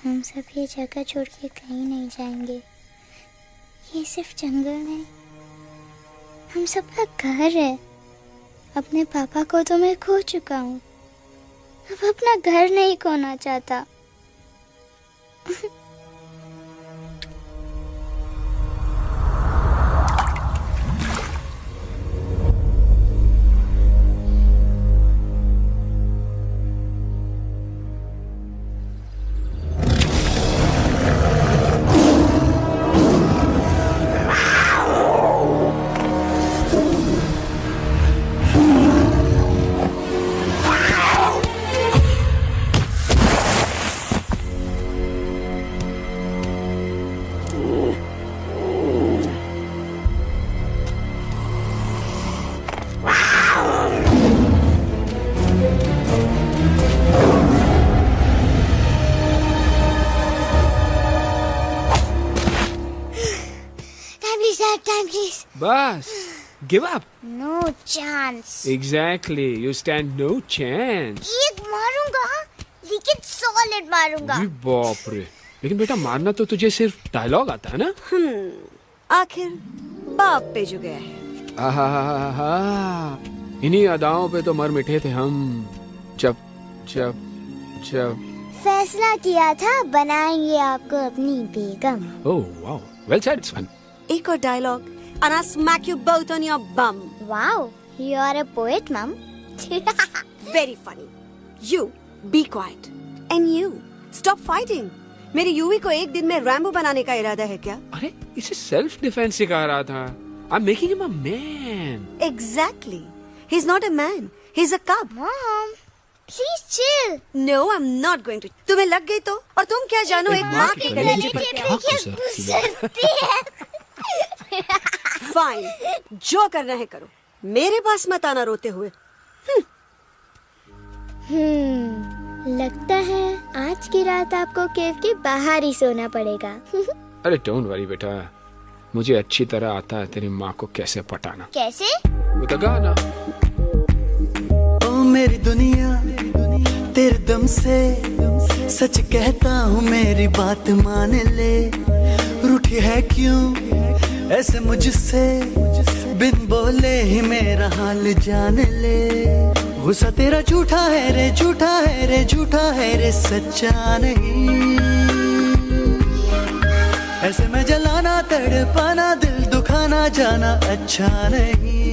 हम सब ये जगह छोड़ के कहीं नहीं जाएंगे। ये सिर्फ जंगल नहीं, हम सबका घर है। अपने पापा को तो मैं खो चुका हूँ, अब अपना घर नहीं खोना चाहता। बस give up. No chance. Exactly, you stand no chance. एक मारूंगा, लेकिन सॉलिड मारूंगा। अरे बाप रे, लेकिन बेटा मारना तो तुझे सिर्फ डायलॉग आता है ना? आखिर बाप पे जो गया है। आहा, इन्हीं अदाओं पे तो मर मिटे थे हम। जब जब जब फैसला किया था बनाएंगे आपको अपनी बेगम। ओह वाओ, वेल सेड सन। एक और dialogue and I'll smack you both on your bum. Wow, you are a poet, Mom. Very funny. You be quiet and you stop fighting. मेरी यूवी को एक दिन में रैम्बो बनाने का इरादा है क्या? अरे इसे सेल्फ डिफेंस सिखा रहा था। I'm making him a man. Exactly. He's not a man. He's a cub. Mom, please chill. No, I'm not going to. तुम्हें लग गई तो? और तुम क्या जानो एक माँ के कलेजे पर क्या गुजरती है। फाइन, जो करना है करो, मेरे पास मत आना रोते हुए। लगता है आज की रात आपको केव के बाहर ही सोना पड़ेगा। अरे डोंट वरी बेटा, मुझे अच्छी तरह आता है तेरी माँ को कैसे पटाना। कैसे? वो गाना। ओ मेरी दुनिया तेरे दम से सच कहता हूँ, मेरी बात मान ले। रूठी है क्यों ऐसे मुझसे, बिन बोले ही मेरा हाल जान ले। गुस्सा तेरा झूठा है रे, झूठा है रे, झूठा है रे, सच्चा नहीं। ऐसे में जलाना तड़पाना, दिल दुखाना जाना अच्छा नहीं।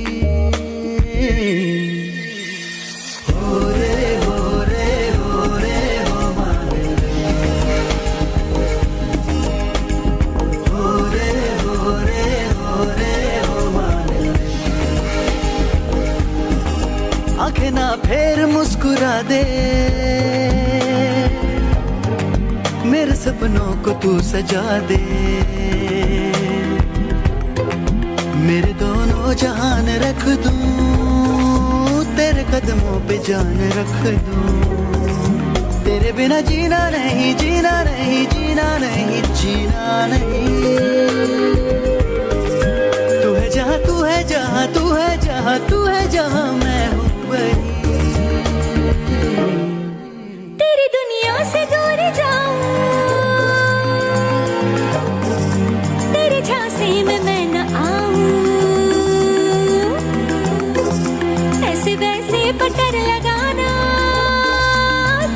हो रे हो रे हो रे हो माने हो रे हो रे हो रे हो माने। आंखें ना फेर मुस्कुरा दे, मेरे सपनों को तू सजा दे। मेरे दोनों जहान रख दूं, तेरे कदमों पे जान रख दूं। तेरे बिना जीना नहीं, जीना नहीं, जीना नहीं, जीना नहीं। तू है जहाँ, तू है जहाँ, तू है जहाँ, तू है जहाँ, मैं हूँ वही। तेरी दुनिया से दूर जाऊं, तेरे झांसे में मैं न आऊं। ऐसे वैसे पटर लगाना,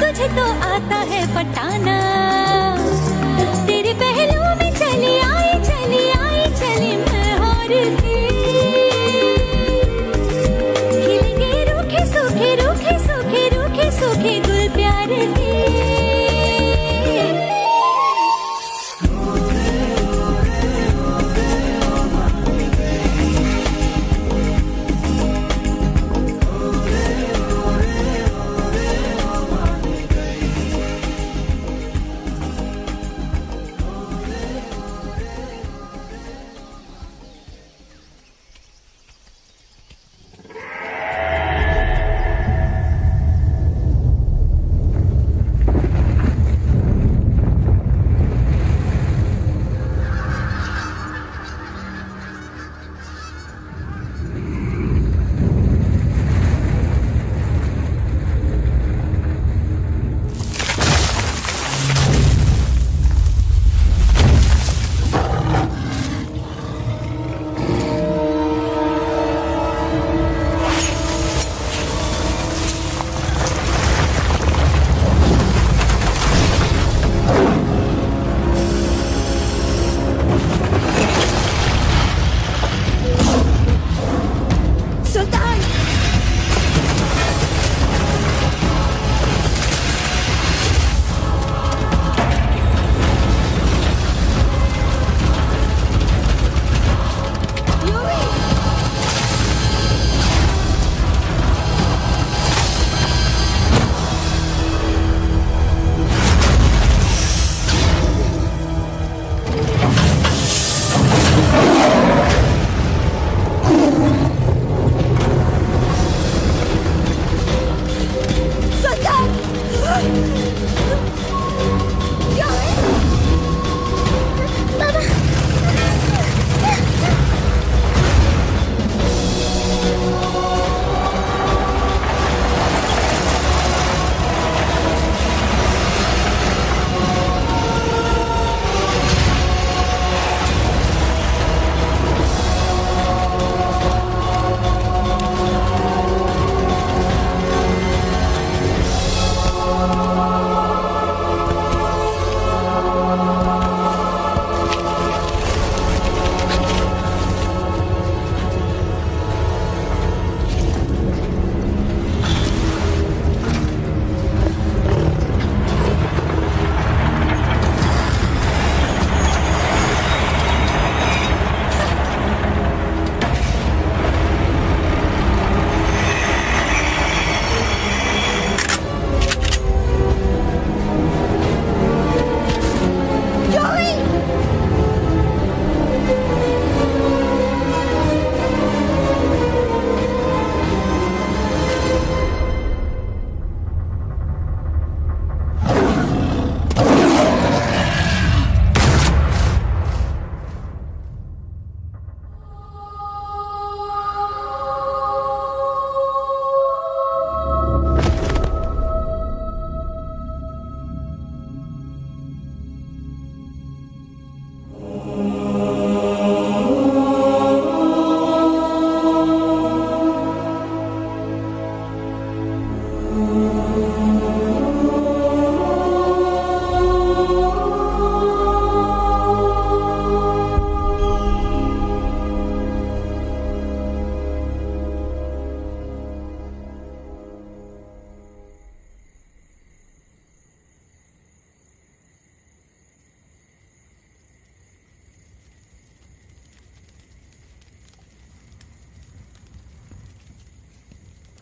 तुझे तो आता है पटाना। तेरे पहलू में चली आई, चली आई, चली मैं और थी। खिलेंगे रूखे सूखे, रूखे सूखे, रूखे सूखे गुल प्यार के।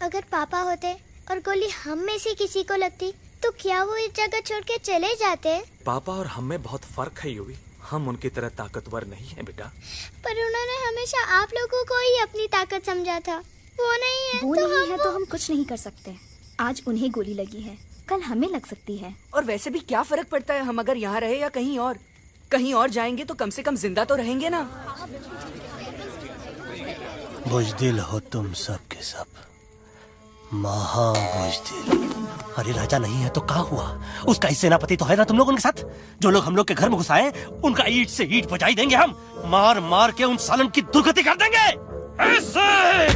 अगर पापा होते और गोली हम में से किसी को लगती तो क्या वो इस जगह छोड़ के चले जाते? पापा और हम में बहुत फर्क है यूवी। हम उनकी तरह ताकतवर नहीं है बेटा। पर उन्होंने हमेशा आप लोगों को ही अपनी ताकत समझा था। वो नहीं है वो तो नहीं है तो हम कुछ नहीं कर सकते। आज उन्हें गोली लगी है, कल हमें लग सकती है। और वैसे भी क्या फर्क पड़ता है हम अगर यहाँ रहे या कहीं और? कहीं और जाएंगे तो कम से कम जिंदा तो रहेंगे ना। बुज़दिल हो तुम सब के सब, महा बुज़दिल। अरे राजा नहीं है तो क्या हुआ? उसका ही सेनापति तो है ना तुम लोग उनके साथ। जो लोग हम लोग के घर में घुसाए उनका ईंट से ईंट बजाई देंगे हम। मार मार के उन सालन की दुर्गति कर देंगे ऐसे।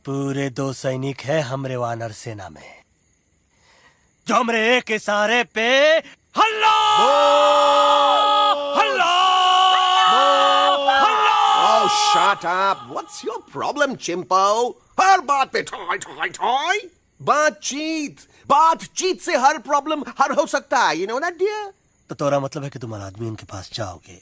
पूरे 2 सैनिक है हमरे वानर सेना में जो हमरे एक इशारे पे हल्ला हल्ला हल्ला। Oh, shut up! What's your problem, चिंपो? हर बात पे ठॉय ठॉय ठॉय। बातचीत से हर प्रॉब्लम हल हो सकता है। You know that, dear? तो तोरा मतलब है कि तुम आदमी उनके पास जाओगे,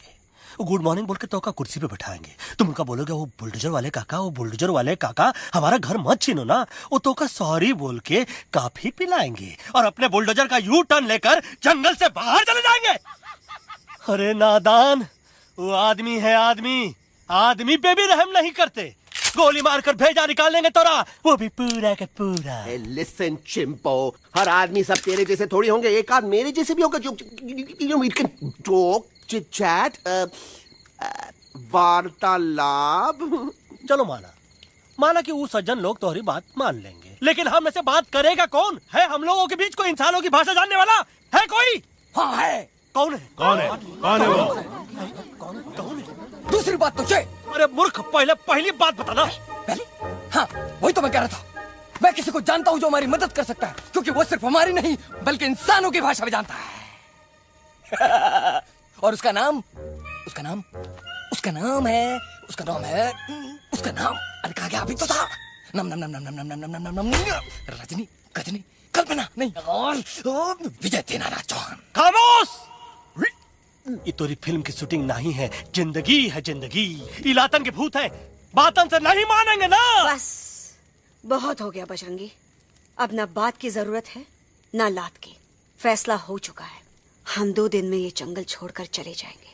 गुड मॉर्निंग बोल के तो का कुर्सी पे बैठाएंगे, तुम उनका बोलोगे वो बुलडोजर वाले काका हमारा घर मत छीनो ना। वो तो का सॉरी बोल के काफी पिलाएंगे और अपने बुलडोजर का यू टर्न लेकर जंगल से बाहर चले जाएंगे। अरे नादान, वो आदमी है आदमी पे भी रहम नहीं करते। गोली मारकर भेजा निकाल लेंगे तोरा, वो भी पूरा का पूरा। Listen, चिंपो, हर आदमी सब तेरे जैसे थोड़ी होंगे। एक आध मेरे जैसे भी होगा जो we can talk, chit chat, वार्तालाप। चलो माना कि वो सज्जन लोग तुम्हारी बात मान लेंगे, लेकिन हम में से बात करेगा कौन? है हम लोगों के बीच कोई इंसानों की भाषा जानने वाला है कोई? हाँ है। कौन है वो? दूसरी बात तो है। अरे मूर्ख, पहली बात बताना। पहले? हाँ, वही तो मैं कह रहा था। मैं किसी को जानता हूँ जो हमारी मदद कर सकता है, क्योंकि वो सिर्फ हमारी नहीं बल्कि इंसानों की भाषा भी जानता है। और उसका नाम है अरे कहा गया अभी तो था। नम रजनी गजनी कल्पना नहीं और विजय तेनालीराम चौहान। खामोश! ये तोरी फिल्म की शूटिंग नहीं है, जिंदगी है जिंदगी। इलातन के भूत है, बातन से नहीं मानेंगे ना। बस बहुत हो गया बजरंगी। अब ना बात की जरूरत है ना लात की। फैसला हो चुका है। हम 2 दिन में ये जंगल छोड़कर चले जाएंगे।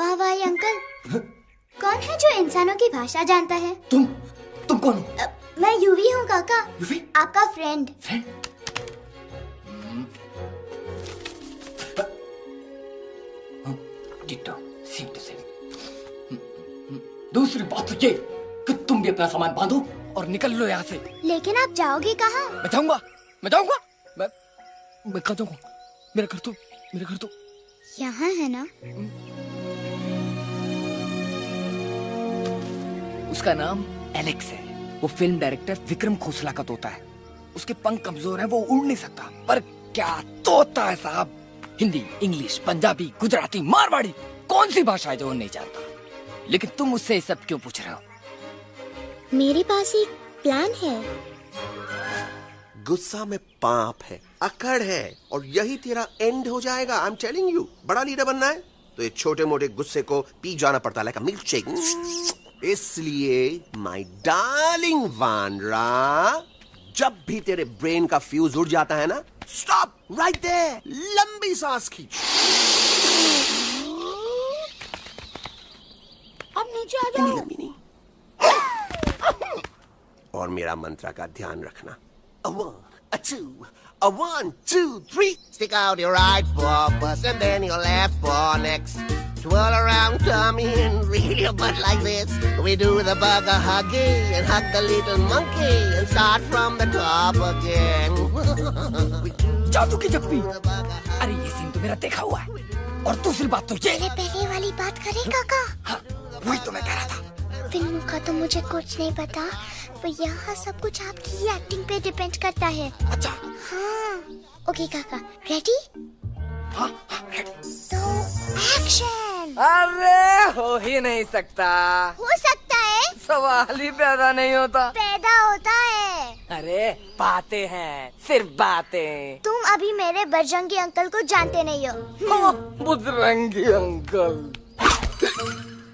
हवाई अंकल, कौन है जो इंसानों की भाषा जानता है? तुम कौन हो? मैं यूवी हूँ काका। यूवी? आपका फ्रेंड। दूसरी बात तो ये कि तुम भी अपना सामान बांधो और निकल लो यहाँ से। लेकिन आप जाओगे कहाँ? मैं जाऊंगा मैं कहाँ जाऊंगा? मेरा घर तो यहाँ है ना। उसका नाम एलेक्स है। वो फिल्म डायरेक्टर विक्रम खोसला का तोता है। उसके पंख कमजोर हैं, वो उड़ नहीं सकता। पर क्या तोता है साहब। हिंदी, इंग्लिश, पंजाबी, गुजराती, मारवाड़ी, कौन सी भाषा है जो वो नहीं जानता। लेकिन तुम उससे ये सब क्यों पूछ रहे हो? मेरे पास एक प्लान है। गुस्सा में पाप है, अकड़ है, और यही तेरा एंड हो जाएगा। आई एम टेलिंग यू। बड़ा लीडर बनना है तो ये छोटे मोटे गुस्से को पी जाना पड़ता है, लाइक अ मिल्क शेक। इसलिए माय डार्लिंग वानरा, जब भी तेरे ब्रेन का फ्यूज उड़ जाता है ना, स्टॉप राइट देयर, लंबी सांस खींच। अब नीचे आ जाओ। लंबी नहीं। और मेरा मंत्र का ध्यान रखना। A 1, a 2, a 1, 2, 3. Stick out your right paw first and then your left paw next. Twirl around, tummy, and reel your butt like this. We do the bugger huggy and hug the little monkey and start from the top again. जादू की जप्पी। अरे ये scene तो मेरा देखा हुआ है। और दूसरी बात तो ये। पहले वाली बात करें काका? हाँ, वही तो मैं कह रहा था। फिल्मों का तो मुझे कुछ नहीं पता, पर यहाँ सब कुछ आपकी एक्टिंग पे डिपेंड करता है। अच्छा। हाँ। ओके काका, रेडी? हाँ रेडी। तो एक्शन। अरे हो ही नहीं सकता। हो सकता है। सवाल ही पैदा नहीं होता। पैदा होता है। अरे बातें हैं, सिर्फ बातें। तुम अभी मेरे बजरंगी अंकल को जानते नहीं हो। बजरंगी अंकल।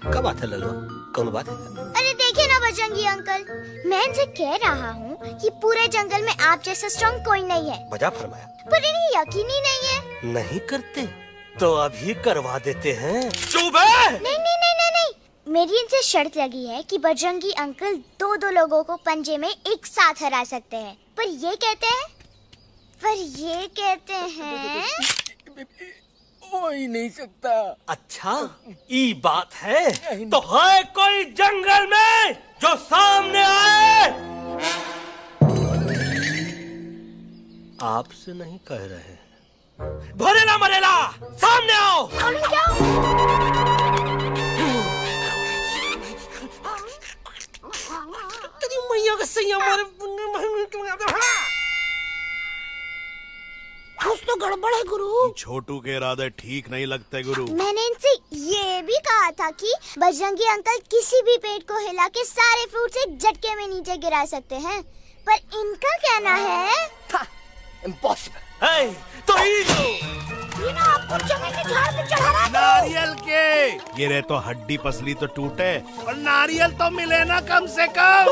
क्या बात है लल्लू, कौन बात है? अरे देखिए ना बजरंगी अंकल, मैं इनसे कह रहा हूँ कि पूरे जंगल में आप जैसा स्ट्रॉन्ग कोई नहीं है। बजा फरमाया। पर इन्हें यकीन ही नहीं है। नहीं करते तो अभी करवा देते हैं। चुप है। नहीं नहीं नहीं नहीं नहीं, मेरी इनसे शर्त लगी है कि बजरंगी अंकल दो लोगों को पंजे में एक साथ हरा सकते हैं। पर ये कहते हैं हो ही नहीं सकता। अच्छा ये बात है तो है कोई जंगल में जो सामने आए? आपसे नहीं कह रहे, भरेला मरेला सामने आओ। तेरी मैया का सैया मारे। कुछ तो गड़बड़ है गुरु। छोटू के इरादे ठीक नहीं लगते गुरु। मैंने इनसे ये भी कहा था कि बजरंगी अंकल किसी भी पेड़ को हिला के सारे फ्रूट एक झटके में नीचे गिरा सकते हैं, पर इनका कहना है इम्पॉसिबल। तो आपको चने के झाड़ पे चढ़ा रहा है। नारियल के गिरे तो हड्डी पसली तो टूटे और नारियल तो मिले ना कम से कम।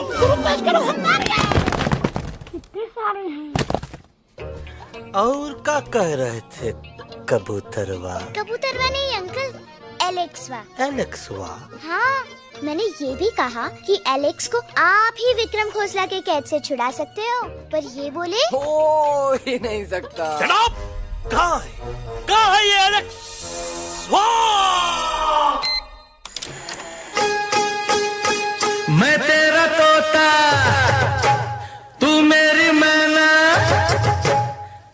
इतने सारे हैं। और क्या कह रहे थे कबूतरवा? कबूतरवा नहीं अंकल, एलेक्सवा। एलेक्सवा? हाँ, मैंने ये भी कहा कि एलेक्स को आप ही विक्रम खोसला के कैद से छुड़ा सकते हो, पर ये बोले हो ही नहीं सकता। जनाब कहाँ है ये एलेक्स? मैं तेरा तोता तू मेरी मैना,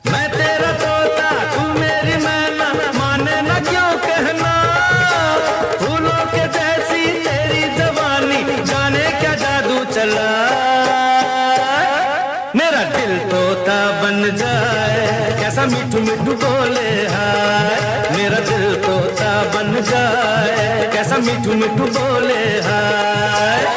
मैं तेरा तोता तू मेरी मैना, माने ना क्यों कहना, फूलों के जैसी तेरी जवानी, जाने क्या जादू चला, मेरा दिल तोता बन जाए, कैसा मिठू मिठू बोले हाय, मेरा दिल तोता बन जाए, कैसा मिठू मिठू बोले हाय।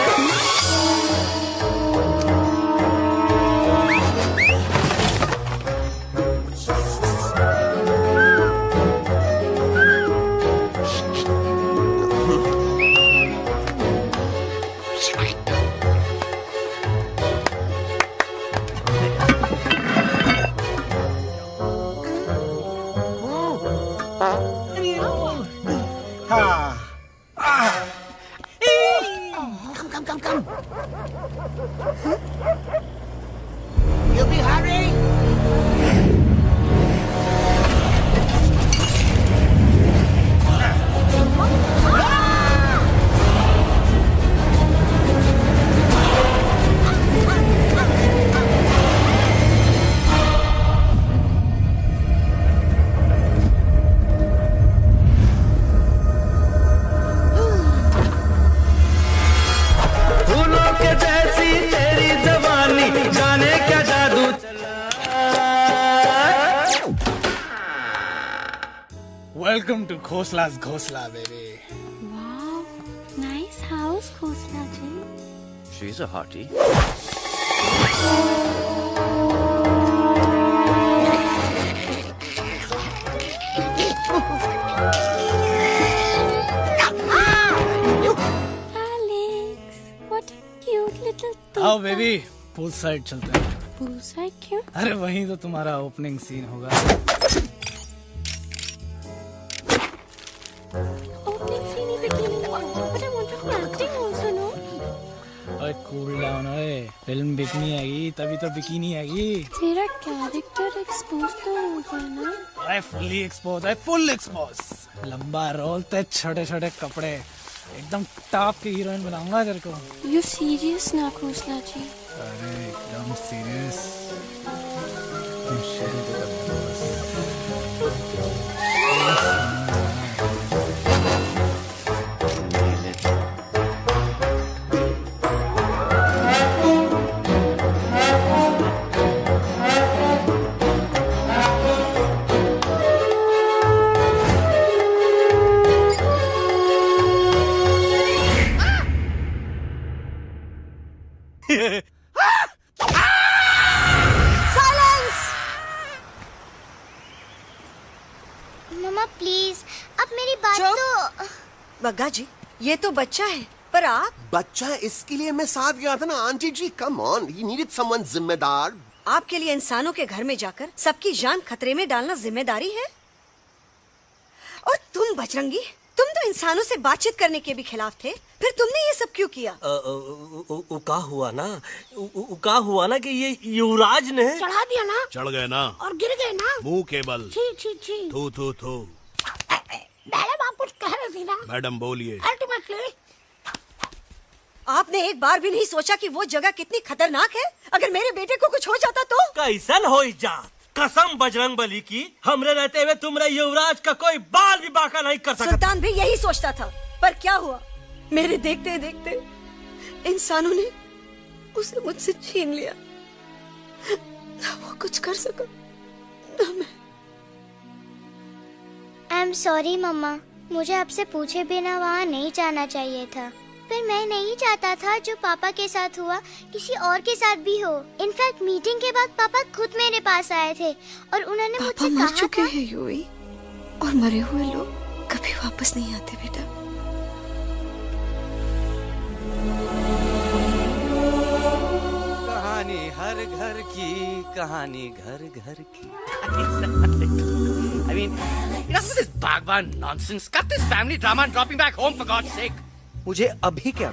You'll be hurry. फूलों के जैसी तेरी जवानी, जाने क्या जादू चला। Welcome to Khosla's Khosla, baby. Wow, nice house, Khosla ji. She's a hottie. Alex, what a cute little आओ बेबी, पूल साइड चलते हैं। पूल साइड क्यों? अरे वहीं तो तुम्हारा ओपनिंग सीन होगा। Opening scene is beginning, but I want to do acting also, no? ओए कूल डाउन ओए, फिल्म बिकनी आएगी तभी तो बिकिनी आएगी। तेरा कैरेक्टर एक्सपोज तो होगा ना? ओए फुल्ली एक्सपोज, ओए फुल एक्सपोज। लंबा रोल ते छोटे छोटे कपड़े, एकदम टॉप की हीरोइन बनाऊंगा तेरे को। You serious ना खोसला जी? अरे एकदम सीरियस। बग्गा जी, ये तो बच्चा है, पर आप? बच्चा है इसके लिए मैं साथ गया था ना aunty ji. Come on, he needed someone जिम्मेदार। आपके लिए इंसानों के घर में जाकर सबकी जान खतरे में डालना जिम्मेदारी है? और तुम बजरंगी, तुम तो इंसानों से बातचीत करने के भी खिलाफ थे, फिर तुमने ये सब क्यों किया? का हुआ ना कि ये युवराज ने चढ़ा दिया ना, चढ़ गए ना और गिर गए ना, मुंह के बल। छी छी छी। थू थू थू। मैडम आप कुछ कह रही थी ना? मैडम बोलिए। अल्टीमेटली आपने एक बार भी नहीं सोचा कि वो जगह कितनी खतरनाक है? अगर मेरे बेटे को कुछ हो जाता तो? कैसन हो जा, कसम बजरंग बली की, हमरे रहते हुए तुमरे युवराज का कोई बाल भी बाका नहीं कर सकता। सुल्तान भी यही सोचता था, पर क्या हुआ? मेरे देखते देखते इंसानों ने उसे मुझसे छीन लिया। ना वो कुछ कर सका, ना मैं। आई एम सॉरी मम्मा, मुझे आपसे पूछे बिना वहाँ नहीं जाना चाहिए था। पर मैं नहीं चाहता था जो पापा के साथ हुआ किसी और के साथ भी हो। इनफैक्ट मीटिंग के बाद पापा खुद मेरे पास आए थे और उन्होंने मुझसे कहा मर चुके हैं यूवी, और मरे हुए लोग कभी वापस नहीं आते बेटा। कहानी हर घर की, कहानी घर घर की। I mean, enough of this Bhagwan nonsense. Cut this family drama and drop me back home for God's sake. मुझे अभी के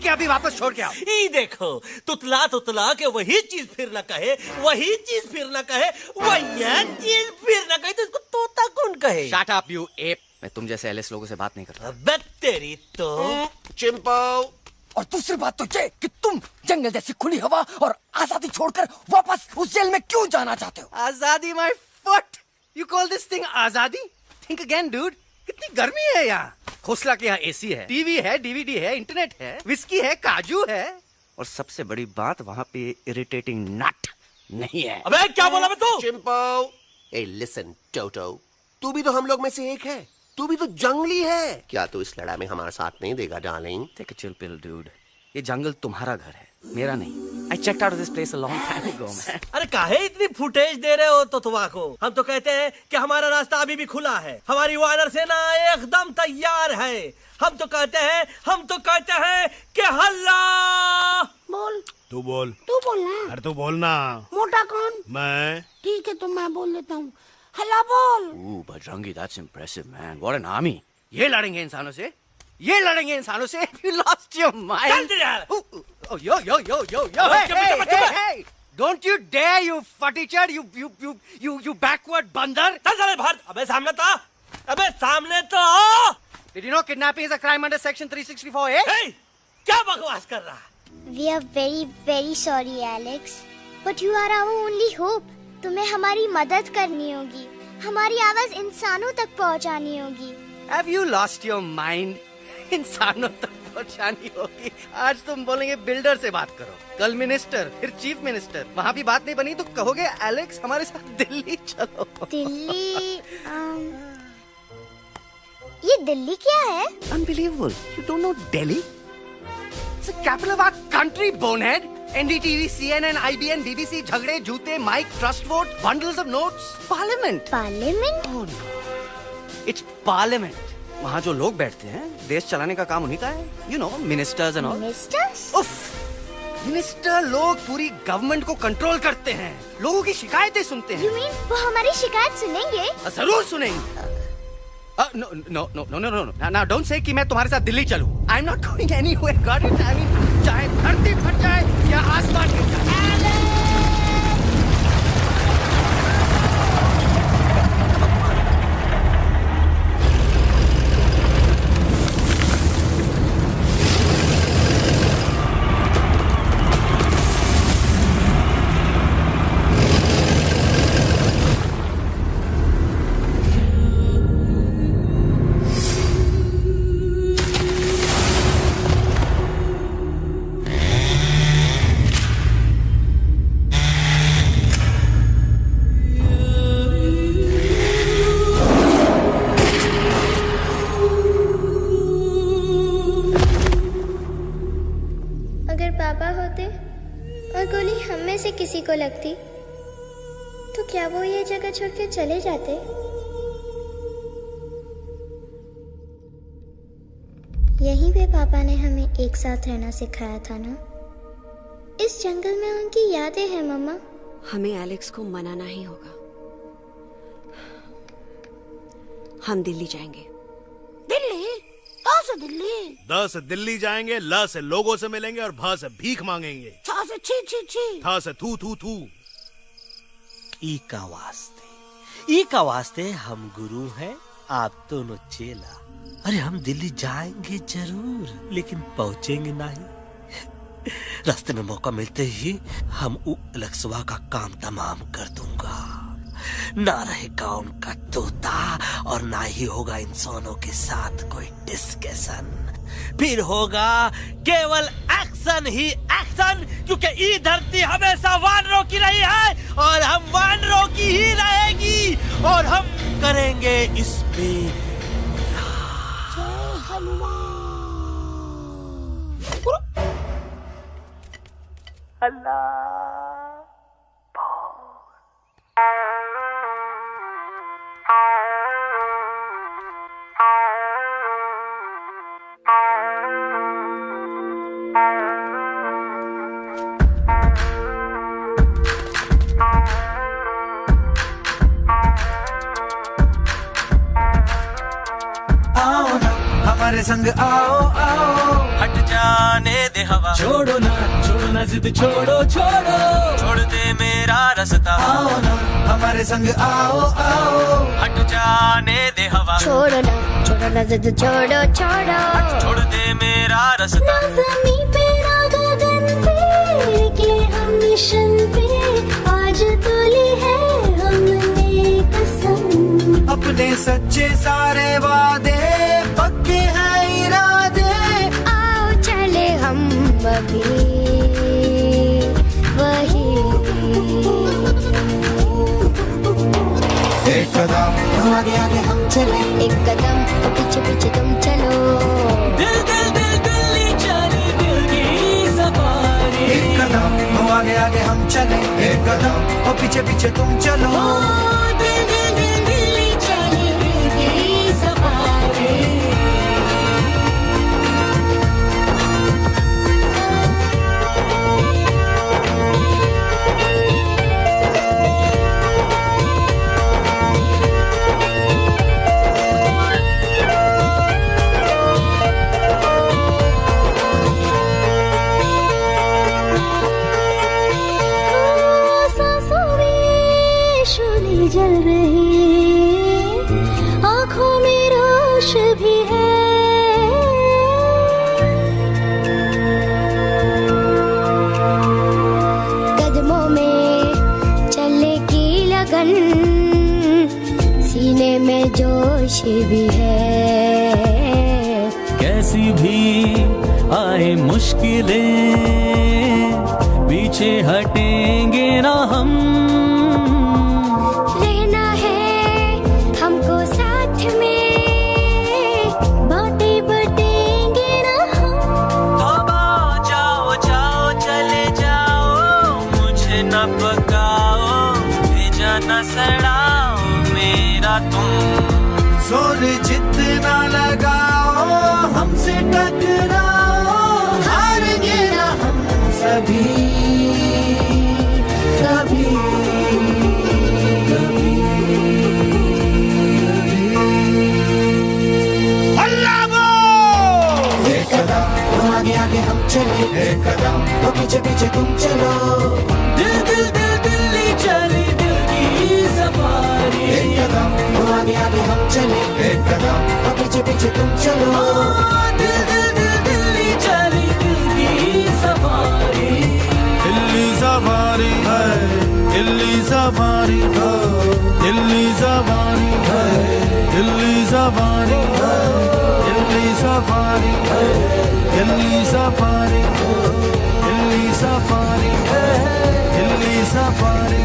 अभी वापस छोड़ के आओ। ई देखो, तुतला के वही चीज फिर न कहे, वही चीज फिर न कहे, वही चीज फिर न कहे, तो इसको तोता कौन कहे? Shut up, you ape. मैं तुम जैसे एलिस लोगों से बात नहीं करता। अबे तेरी तो चिंपो। और दूसरी बात तो ये कि तुम जंगल जैसी खुली हवा और आजादी छोड़कर वापस उस जेल में क्यों जाना चाहते हो? आजादी my foot. You call this thing आजादी? Think again, dude. कितनी गर्मी है यहाँ। खोसला के यहाँ एसी है, टीवी है, डीवीडी है, इंटरनेट है, विस्की है, काजू है, और सबसे बड़ी बात वहाँ पे इरिटेटिंग नट नहीं है। अबे क्या बोला मैं तू? चिंपो। ए लिसन टोटो, तू भी तो हम लोग में से एक है, तू भी तो जंगली है। क्या तू इस लड़ाई में हमारा साथ नहीं देगा darling? Take a chill pill, dude. ये जंगल तुम्हारा घर है, मेरा नहीं। I checked out of this place a long time ago, man. अरे काहे इतनी फुटेज दे रहे हो तो तुवा को? हम तो कहते हैं कि हमारा रास्ता अभी भी खुला है, हमारी वानर सेना एकदम तैयार है। हम तो कहते हैं कि हल्ला। बोल। तू बोल। तू बोलना। अरे तू बोलना। मोटा कौन? मैं। ठीक है तो मैं बोल देता हूँ। हल्ला बोल। Ooh, Bajrangi, that's impressive, man. What an army. ये लड़ेंगे इंसानों से? ये लड़ेंगे इंसानों से? You lost your mind. चल यार। Oh, yo. Hey. Don't you dare, you fatichard, you backward बंदर. चल चल भाग। अबे सामने तो। Did you know kidnapping is a crime under section 364A? Hey, क्या बकवास कर रहा है? We are very very sorry Alex, but you are our only hope. तुम्हें हमारी मदद करनी होगी, हमारी आवाज इंसानों तक पहुंचानी होगी। Have you lost your mind? इंसानों तक पहुंचानी होगी। आज तुम बोलेंगे बिल्डर से बात करो, कल मिनिस्टर, फिर चीफ मिनिस्टर। वहाँ भी बात नहीं बनी तो कहोगे एलेक्स हमारे साथ दिल्ली चलो। दिल्ली? ये दिल्ली क्या है? Unbelievable. You don't know Delhi? It's the capital of our country, bonehead. NDTV, CNN, IBN, BBC, झगड़े, जूते, mic, trust vote, bundles of notes. Parliament. Parliament? Oh no. It's Parliament. वहाँ जो लोग बैठते हैं, देश चलाने का काम उन्हीं का है। You know, ministers and all. Ministers? उफ, मिनिस्टर लोग पूरी गवर्नमेंट को कंट्रोल करते हैं, लोगों की शिकायतें सुनते हैं। You mean वो हमारी शिकायत सुनेंगे? जरूर सुनेंगे। No. Now don't say कि मैं तुम्हारे साथ दिल्ली चलूं. I'm not going anywhere. Got it? I mean, चाहे धरती फट जाए या आसमान गिर जाए। किसी को लगती तो क्या वो ये जगह छोड़ के चले जाते? यहीं पे पापा ने हमें एक साथ रहना सिखाया था ना। इस जंगल में उनकी यादें हैं मम्मा। हमें एलेक्स को मनाना ही होगा। हम दिल्ली जाएंगे। दिल्ली? कहाँ से दिल्ली? द से दिल्ली जाएंगे, ल से लोगों से मिलेंगे और भ से भीख मांगेंगे, छ से छी छी छी, थ से थू थू थू। ई का वास्ते हम गुरु हैं, आप दोनों चेला। अरे हम दिल्ली जाएंगे जरूर, लेकिन पहुंचेंगे नहीं। रास्ते में मौका मिलते ही हम अलक्सवा का काम तमाम कर दूंगा। ना रहेगा उनका तोता और ना ही होगा इंसानों के साथ कोई डिस्कशन। फिर होगा केवल एक्शन ही एक्शन, क्योंकि ये धरती हमेशा वानरों की रही है और हम वानरों की ही रहेगी, और हम करेंगे इस पे हमारे संग आओ आओ, हट जाने दे हवा, छोड़ो ना जिद, छोड़ो छोड़ दे मेरा रास्ता। आओ ना हमारे संग आओ आओ, हट जाने दे हवा, छोड़ो ना जिद, छोड़ दे मेरा रास्ता। ज़मीं पे ना गगन पे, निकले हम मिशन पे, आज तो ली है हमने कसम। अपने सच्चे सारे वादे पक्के हैं इरादे, आओ चले हम अभी वही। एक कदम आगे आगे हम चले, एक कदम पीछे पीछे तुम चलो। दिल दिल दिल दिल्ली चले, दिल की सफारी। एक कदम आगे आगे हम चले, एक कदम और पीछे पीछे तुम चलो। दिल दिल दिल दिल्ली चले, दिल की सफारी। जल रही आँखों में रोश भी है, कदमों में चलने की लगन, सीने में जोश भी है। कैसी भी आए मुश्किलें, पीछे हटेंगे ना हम, जोर जितना लगाओ हमसे टकराओ, हारेंगे ना हम सभी कभी कभी। अल्लाह वो एक कदम आगे आगे हम चले, एक कदम तो पीछे पीछे तुम चलो। दिल दिल दिल दिल्ली चली, दिल की सफारी। एक कदम आगे आगे हम चले, एक कदम और पीछे पीछे तुम चलो। दिल दिल दिल दिल्ली चली, दिल की सफारी। दिल्ली सफारी है, दिल्ली सफारी है, दिल्ली सफारी है, दिल्ली सफारी है, दिल्ली सफारी है, दिल्ली सफारी है, दिल्ली सफारी है, दिल्ली सफारी।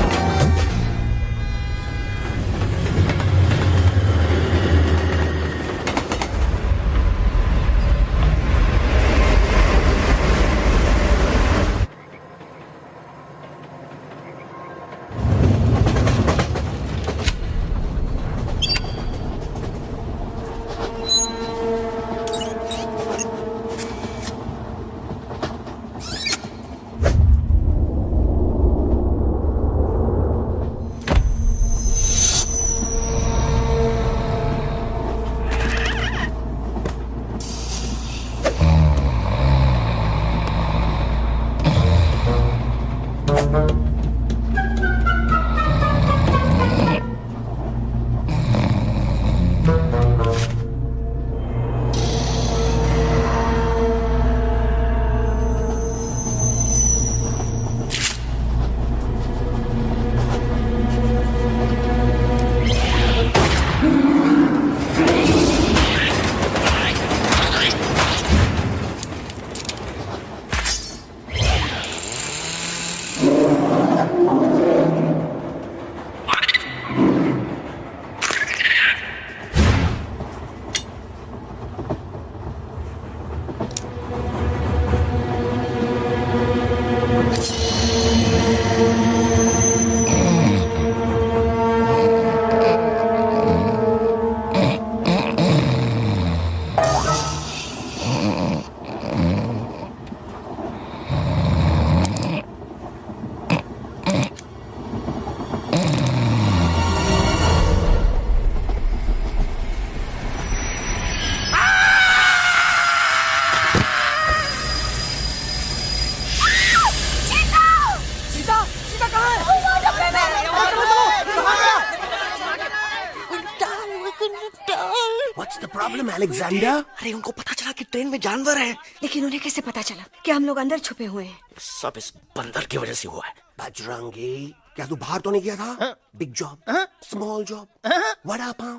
Problem Alexander? अरे उनको पता चला कि ट्रेन में जानवर है। लेकिन उन्हें कैसे पता चला कि हम लोग अंदर छुपे हुए हैं? सब इस बंदर की वजह से हुआ है। बजरंगी, क्या तू बाहर तो नहीं गया था? Big job, small job, vada pav,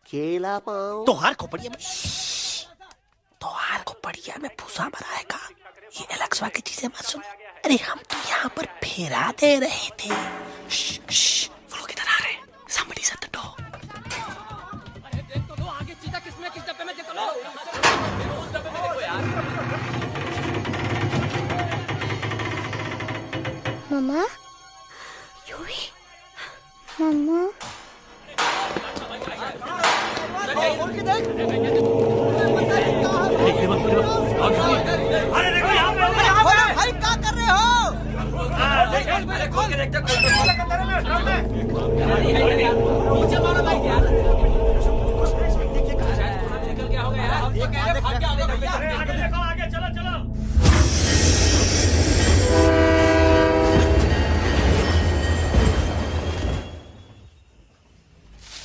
केला पाव। तोहार खोपड़िया में भूसा भराएगा। ये एलेक्सा की चीजें मत सुन। अरे हम तो यहाँ पर फेरा दे रहे थे। वो लोग इधर आ रहे हैं। Somebody's at the door. मम्मा, यूवी, मम्मा, अरे देखो यहाँ पे भाई क्या कर रहे हो? खोल के देखते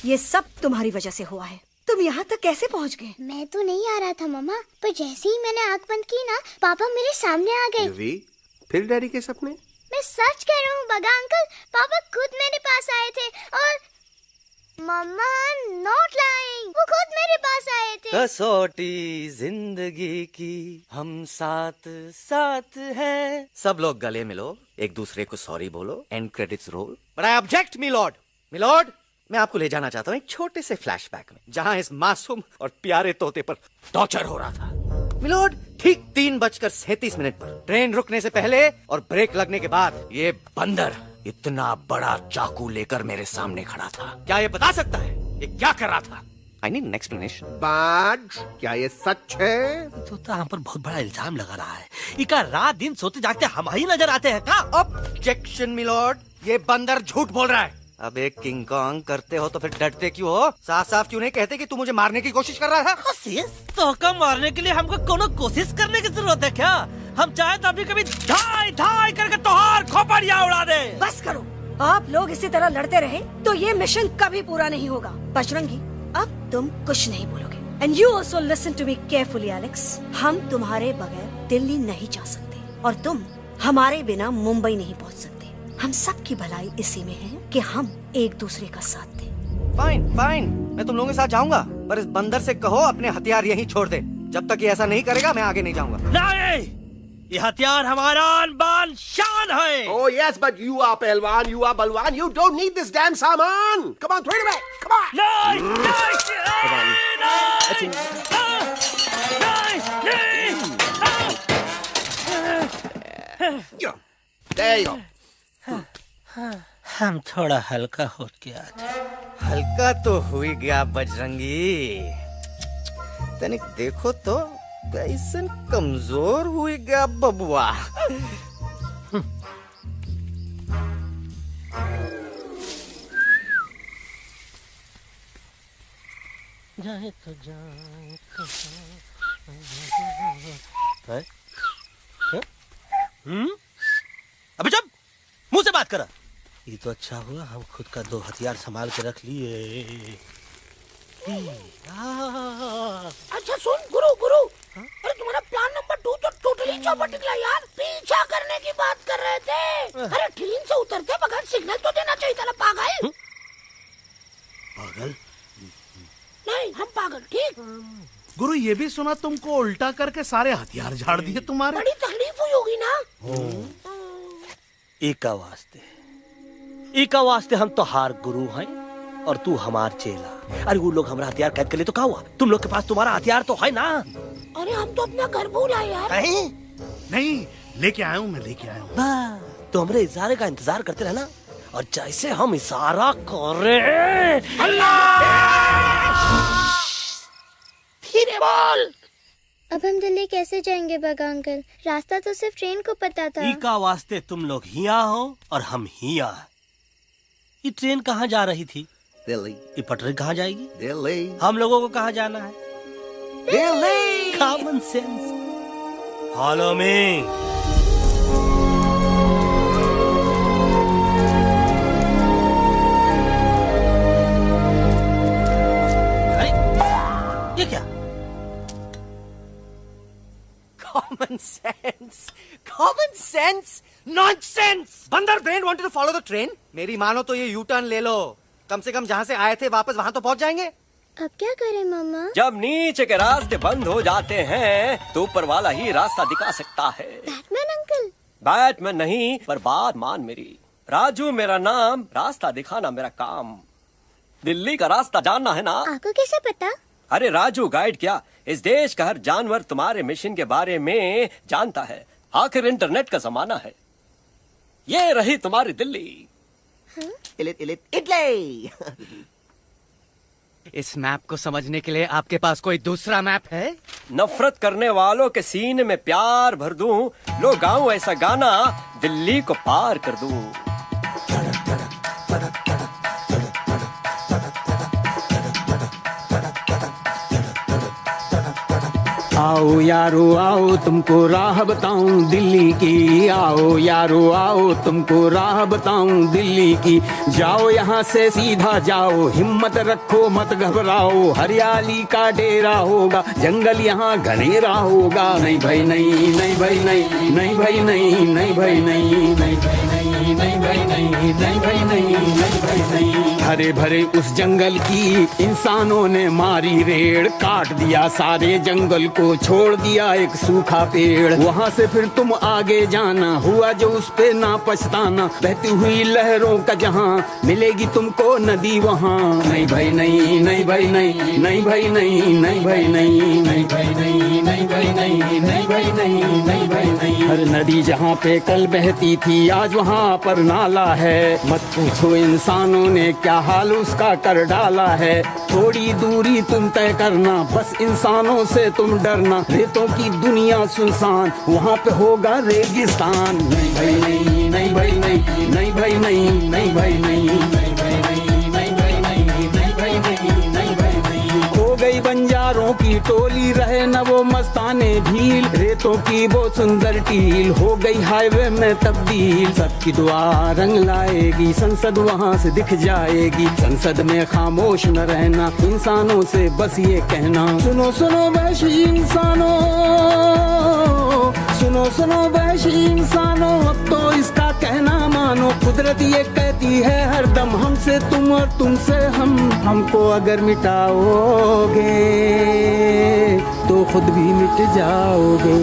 ये सब तुम्हारी वजह से हुआ है। तुम यहाँ तक कैसे पहुँच गए? मैं तो नहीं आ रहा था मम्मा, पर जैसे ही मैंने आँख बंद की ना, पापा मेरे सामने आ गए। यूवी, फिर डैडी के सपने? मैं सच कह रहा हूँ बगा अंकल, पापा खुद मेरे पास आए थे और मम्मा नॉट लाइंग, वो खुद मेरे पास आए थे। कसौटी जिंदगी की हम साथ साथ हैं। सब लोग गले मिलो, एक दूसरे को सॉरी बोलो, and credits roll. But I object milord. Milord, मैं आपको ले जाना चाहता हूँ एक छोटे से फ्लैशबैक में, जहाँ इस मासूम और प्यारे तोते पर टॉर्चर हो रहा था। मिलॉर्ड, ठीक 3:37 पर ट्रेन रुकने से पहले और ब्रेक लगने के बाद ये बंदर इतना बड़ा चाकू लेकर मेरे सामने खड़ा था। क्या ये बता सकता है ये क्या कर रहा था? I need an explanation. बाज, क्या ये सच है? तो हम पर बहुत बड़ा इल्जाम लगा रहा है। इका रात दिन सोते जागते हम ही नजर आते हैं का? ऑब्जेक्शन मिलॉर्ड, ये बंदर झूठ बोल रहा है। अब एक किंग कॉन्ग करते हो तो फिर डरते क्यों हो? साफ साफ क्यों नहीं कहते कि तू मुझे मारने की कोशिश कर रहा है? तो मारने के लिए हमको कोनो कोशिश करने की जरूरत है क्या? हम चाहे तो अभी कभी धाई धाई करके तोहार खोपड़िया उड़ा दे। बस करो, आप लोग इसी तरह लड़ते रहे तो ये मिशन कभी पूरा नहीं होगा। बजरंगी, अब तुम कुछ नहीं बोलोगे। And you also listen to me carefully Alex. हम तुम्हारे बगैर दिल्ली नहीं जा सकते और तुम हमारे बिना मुंबई नहीं पहुंच सकते। हम सब की भलाई इसी में है कि हम एक दूसरे का साथ दें। फाइन फाइन, मैं तुम लोगों के साथ जाऊंगा, पर इस बंदर से कहो अपने हथियार यहीं छोड़ दे। जब तक ये ऐसा नहीं करेगा मैं आगे नहीं जाऊंगा। नहीं, ये हथियार हमारा आन-बान शान है। Oh yes, but you are पहलवान, you are बलवान, you don't need this damn सामान. Come on, throw it away. Come on. There you go. हम थोड़ा हल्का हो गया था। हल्का तो हुई गया बजरंगी, तनिक देखो तो कैसन कमजोर हुई गया बबुआ। जाए तो जाए अबे चुप, मुंह से बात करा। ये तो अच्छा हुआ हम खुद का 2 हथियार संभाल के रख लिए। अच्छा सुन गुरु, अरे तुम्हारा प्लान नंबर 2 तो टोटली चौपट निकला यार। पीछा करने की बात कर रहे थे। अरे ट्रेन से उतरते बगैर सिग्नल तो देना चाहिए था ना पागल। पागल नहीं, हम पागल, ठीक। गुरु, ये भी सुना तुमको उल्टा करके सारे हथियार झाड़ दिए तुम्हारे। बड़ी तकलीफ हुई होगी ना। इका वास्ते हम तो हार गुरु हैं और तू हमार चेला। अरे वो लोग हमारा हथियार कैद कर ले तो क्या हुआ? तुम लोग के पास तुम्हारा हथियार तो है ना। अरे हम तो अपना घर भूल आए यार। नहीं, लेके आया हूँ, मैं लेके आया हूँ। तो हमारे इशारे का इंतजार करते रहना और जैसे हम इशारा कर रहे धीरे बोल। अब हम दिल्ली कैसे जाएंगे बगा अंकल? रास्ता तो सिर्फ ट्रेन को पता था। इका वास्ते तुम लोग हिया हो और हम हिया। ये ट्रेन कहाँ जा रही थी? दिल्ली। ये पटरी कहाँ जाएगी? दिल्ली। हम लोगों को कहाँ जाना है? Delhi. Common sense. Follow me. ये क्या? Common sense. Common sense. Nonsense. बंदर brain wanted to follow the train. मेरी मानो तो ये यू टर्न ले लो. कम से कम जहाँ से आए थे वापस वहाँ तो पहुँच जाएंगे. अब क्या करें मामा? जब नीचे के रास्ते बंद हो जाते हैं तो ऊपर वाला ही रास्ता दिखा सकता है. Batman uncle. बैटमैन नहीं, पर बात मान मेरी. राजू मेरा नाम, रास्ता दिखाना मेरा काम. दिल्ली का रास्ता जानना है ना? आपको कैसे पता? अरे राजू गाइड क्या, इस देश का हर जानवर तुम्हारे मिशन के बारे में जानता है. आखिर इंटरनेट का जमाना है. ये रही तुम्हारी दिल्ली. इटली. इस मैप को समझने के लिए आपके पास कोई दूसरा मैप है? नफरत करने वालों के सीने में प्यार भर दूं, लो गाऊं ऐसा गाना, दिल्ली को पार कर दूं. आओ यारो आओ तुमको राह बताऊं दिल्ली की. आओ यारो आओ तुमको राह बताऊं दिल्ली की. जाओ यहाँ से सीधा जाओ, हिम्मत रखो मत घबराओ. हरियाली का डेरा होगा, जंगल यहाँ घनेरा होगा. नहीं भाई नहीं, नहीं भाई नहीं, नहीं भाई नहीं, नहीं भाई नहीं, नहीं भाई नहीं, नहीं भाई नहीं, नहीं भाई नहीं, नहीं भाई नहीं. हरे भरे उस जंगल की इंसानों ने मारी रेड़. काट दिया सारे जंगल को, छोड़ दिया एक सूखा पेड़. वहाँ से फिर तुम आगे जाना, हुआ जो उस पे ना पछताना. बहती हुई लहरों का जहाँ, मिलेगी तुमको नदी वहाँ. नहीं भाई नहीं, नहीं भाई नहीं, नहीं भाई नहीं, नहीं भाई नहीं, नहीं भाई नहीं, नहीं भाई नहीं, नहीं भाई नहीं, नहीं भाई नहीं. हर नदी जहाँ पे कल बहती थी, आज वहाँ पर नाला है. मत पूछो इंसानों ने क्या हाल उसका कर डाला है. थोड़ी दूरी तुम तय करना, बस इंसानों से तुम डरना. रेतों की दुनिया सुनसान, वहाँ पे होगा रेगिस्तान. नहीं भाई नहीं, नहीं भाई नहीं, नहीं भाई नहीं, नहीं भाई नहीं, नहीं भाई नहीं, नहीं भाई नहीं, नहीं भाई नहीं, नहीं भाई नहीं. खो गई बंजारों की टोली, रहे न वो मस्ताने झील. रेतों की वो सुंदर टील हो गई हाईवे में तब्दील. सबकी दुआ रंग लाएगी, संसद वहाँ से दिख जाएगी. संसद में खामोश न रहना, इंसानों से बस ये कहना. सुनो सुनो वैशी इंसानों, सुनो सुनो वैशी इंसानों, अब तो इसका कहना मानो. कुदरत ये कहती है हरदम, हमसे तुम और तुमसे हम. हमको अगर मिटाओगे तो खुद भी मिट जाओगे.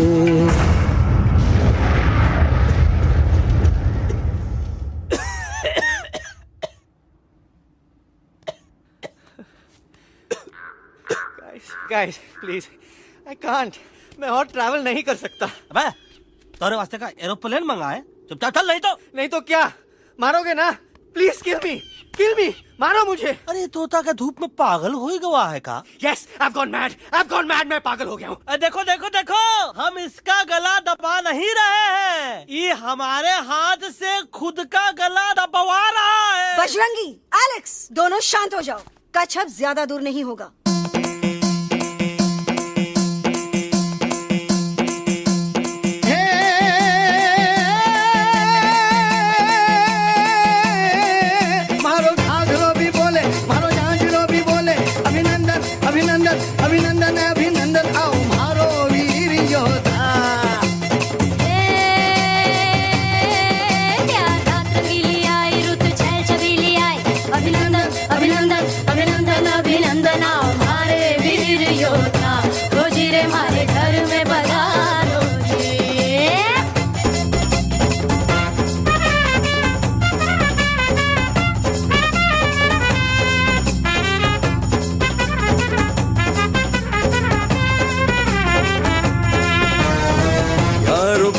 Guys, please, I can't. मैं और ट्रैवल नहीं कर सकता. अबे, तोरे वास्ते का एरोप्लेन मंगाए, चुपचाप चल. नहीं तो क्या मारोगे ना? प्लीज किल मी, किल मी, मारो मुझे. अरे तोता का धूप में पागल हो ही गवा है का? Yes, I've gone mad, I've gone mad. मैं पागल हो गया हूँ. देखो देखो देखो, हम इसका गला दबा नहीं रहे हैं, ये हमारे हाथ से खुद का गला दबवा रहा है. बजरंगी, एलेक्स, दोनों शांत हो जाओ. कच्छप ज्यादा दूर नहीं होगा. अभिनंदन अभिनंदन आओ मारो वीर योद्धा. अभिनंदन अभिनंदन अभिनंदन अभिनंदन आओ मारे वीर योद्धा. रोजी रे मारे घर में पधारो जी.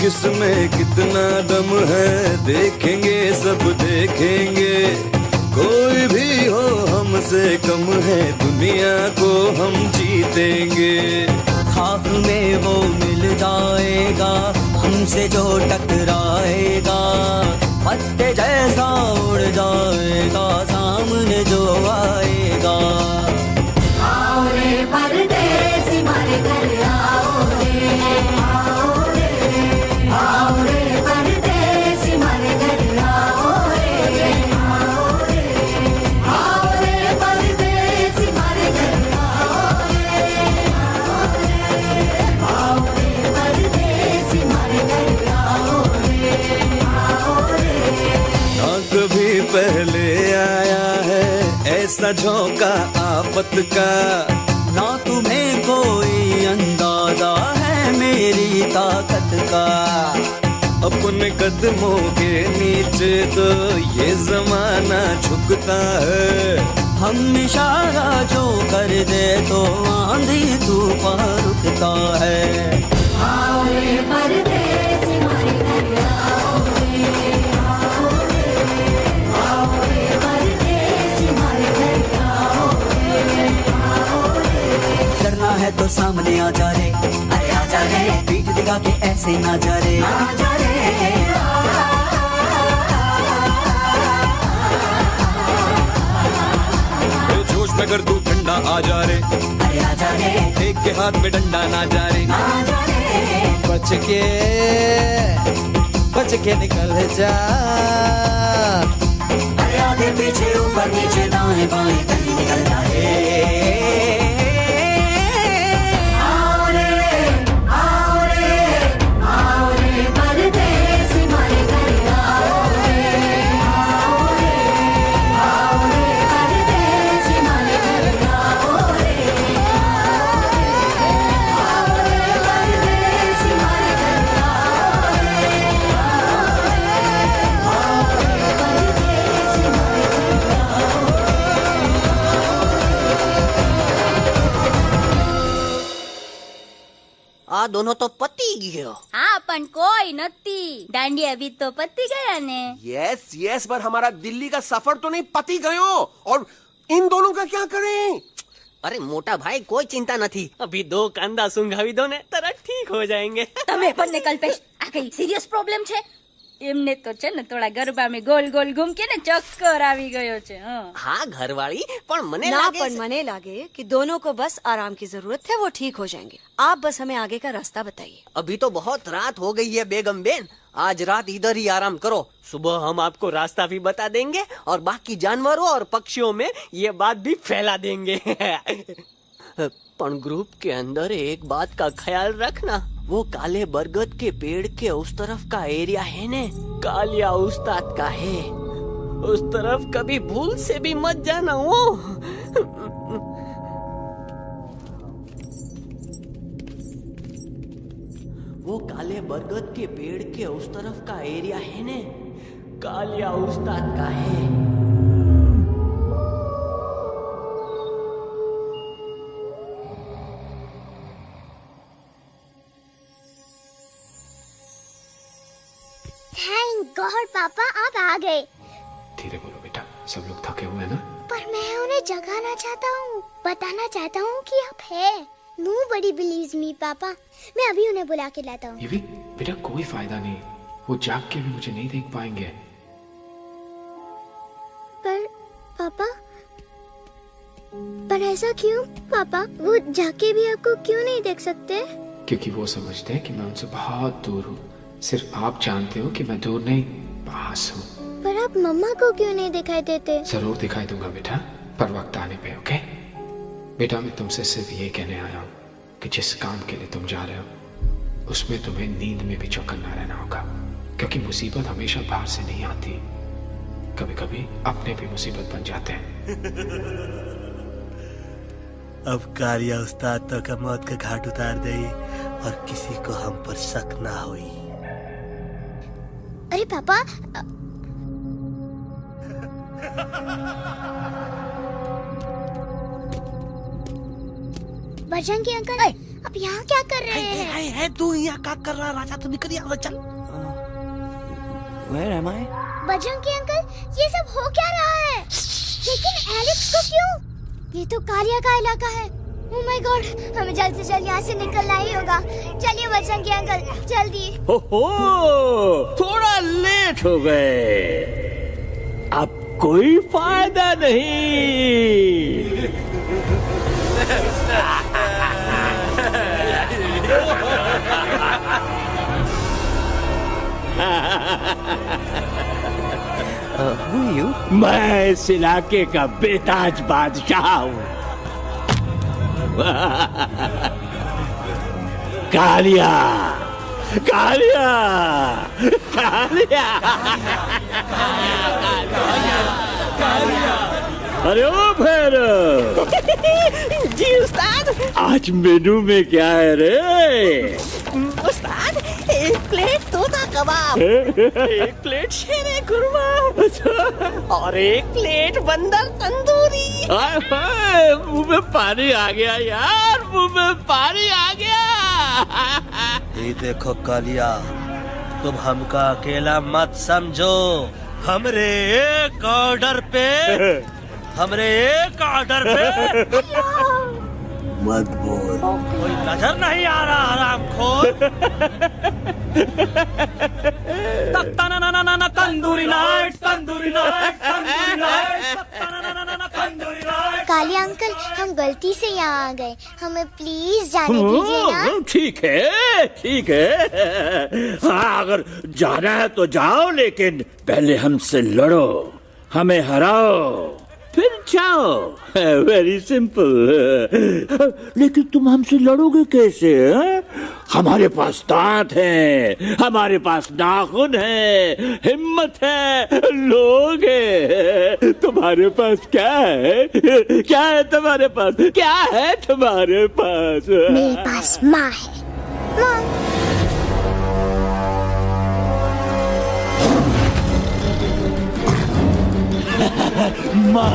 किसमें कितना दम है, देखेंगे सब देखेंगे. कोई भी हो हमसे कम है, दुनिया को हम जीतेंगे. खाक में वो मिल जाएगा, हमसे जो टकराएगा. पत्ते जैसा उड़ जाएगा, सामने जो आएगा. आओ रे परदेसी मारे घर आओ रे, आओ रे, आओ रे परदेसी मारे घर आओ रे, आओ रे, आओ रे परदेसी मारे घर आओ रे, आओ रे, आओ रे परदेसी. ऐसा झोंका आफत का, ना तुम्हें कोई अंदाजा है मेरी ताकत का। अपने कदमों के नीचे तो ये जमाना झुकता है। हम इशारा जो कर दे तो आंधी तूफान रुकता है। आओ रे परदेसी हमारे घर आओ रे, आओ रे, आओ रे परदेसी हमारे घर आओ रे, आओ रे। डरना है तो सामने आ जा रे, अरे आ जा रे, पीठ दिखा के ऐसे ना जा रे, आ जा रे। जोश में कर तू ठंडा आ जा रे, अरे आ जा रे, एक के हाथ में डंडा ना जा रे, आ जा रे। बच के निकल जा। अरे आगे पीछे ऊपर नीचे दाएं बाएं कहीं निकल जाए। આ દોનો તો પતી ગયો। हाँ पण कोई नती डांडिया भी तो पती गया ने। यस यस, पर हमारा दिल्ली का सफर तो नहीं पती गयो। और इन दोनों का क्या करें? अरे मोटा भाई कोई चिंता नहीं, अभी 2 कांदा सुंघावी दो ने तरत ठीक हो जाएंगे। તમે પણ ને કલ્પેશ આ કઈ સિરિયસ પ્રોબ્લેમ છે? એમને તો છે ને થોડા ગરબામાં ગોલ गोल घूम के ने चक्कर આવી ગયો છે। हाँ घरवाली, पर मने लागे कि दोनों को बस आराम की जरूरत है, वो ठीक हो जाएंगे। आप बस हमें आगे का रास्ता बताइए। अभी तो बहुत रात हो गई है बेगम बेन, आज रात इधर ही आराम करो, सुबह हम आपको रास्ता भी बता देंगे और बाकी जानवरों और पक्षियों में ये बात भी फैला देंगे। पर ग्रुप के अंदर एक बात का ख्याल रखना, वो काले बरगद के पेड़ के उस तरफ का एरिया है ने कालिया उस्ताद का है, उस तरफ कभी भूल से भी मत जाना। वो काले बरगद के पेड़ के उस तरफ का एरिया है ने कालिया उस्ताद का है। थैंक गॉड पापा आप आ गए। धीरे बोलो बेटा, सब लोग थके हुए ना। पर मैं उन्हें जगाना चाहता हूँ, बताना चाहता हूँ कि आप है। Nobody believes me पापा, मैं अभी उन्हें बुला के लाता हूँ। ये भी बेटा कोई फायदा नहीं, वो जाग के भी मुझे नहीं देख पाएंगे। पर पापा, पर ऐसा क्यों पापा? वो जाके भी आपको क्यों नहीं देख सकते? क्योंकि वो समझते हैं कि मैं उनसे बहुत दूर हूँ। सिर्फ आप जानते हो कि मैं दूर नहीं, पास हूँ। पर आप मम्मा को क्यों नहीं दिखाई देते? जरूर दिखाई दूंगा बेटा, पर वक्त आने पे। ओके बेटा, मैं तुमसे सिर्फ ये कहने आया हूँ कि जिस काम के लिए तुम जा रहे हो उसमें तुम्हें नींद में भी चौकन्ना रहना होगा, क्योंकि मुसीबत हमेशा बाहर से नहीं आती, कभी कभी अपने भी मुसीबत बन जाते हैं। अब कालिया उस्ताद तो का मौत का घाट उतार दे और किसी को हम पर शक ना होई। अरे पापा, बजरंगी अंकल अब यहाँ क्या कर रहे हैं? है तू यहाँ क्या कर रहा? राजा तू निकल यहाँ से, चल। Where am I? Bajrangi uncle, ये सब हो क्या रहा है? लेकिन एलेक्स को क्यों? ये तो कालिया का इलाका है। ओह माय गॉड, हमें जल्द से जल्द यहाँ से निकलना ही होगा। चलिए बजरंगी अंकल, जल्दी। हो, थोड़ा लेट हो गए, अब कोई फायदा नहीं। Who are you? मैं इस इलाके का बेताज बादशाह हूँ। कालिया, कालिया, कालिया, कालिया, कालिया, अरे ओ भैरव। जी उस्ताद। आज मेनू में क्या है रे? उस्ताद, 1 प्लेट तोता कबाब, 1 प्लेट शेरे खुरमा और 1 प्लेट बंदर तंदूरी। हाय हाय, मुंह में पानी आ गया यार, मुंह में पानी आ गया। ये देखो कालिया, तुम हमका अकेला मत समझो। हमरे एक ऑर्डर पे मत बोल। कोई नजर नहीं आ रहा हरामखोर। Tandoori night, tandoori night, tandoori night, tandoori night. Kali uncle, हम गलती से यहाँ आ गए, हमें प्लीज जाने दीजिए ना। ठीक है, ठीक है। हाँ, अगर जाना है तो जाओ, लेकिन पहले हमसे लड़ो, हमें हराओ, फिर जाओ। Very simple. लेकिन तुम हमसे लड़ोगे कैसे? है? हमारे पास दांत हैं, हमारे पास नाखून है, हिम्मत है, लोग हैं। तुम्हारे पास क्या है? क्या है तुम्हारे पास? क्या है तुम्हारे पास? मेरे पास माँ है, माँ। माँ।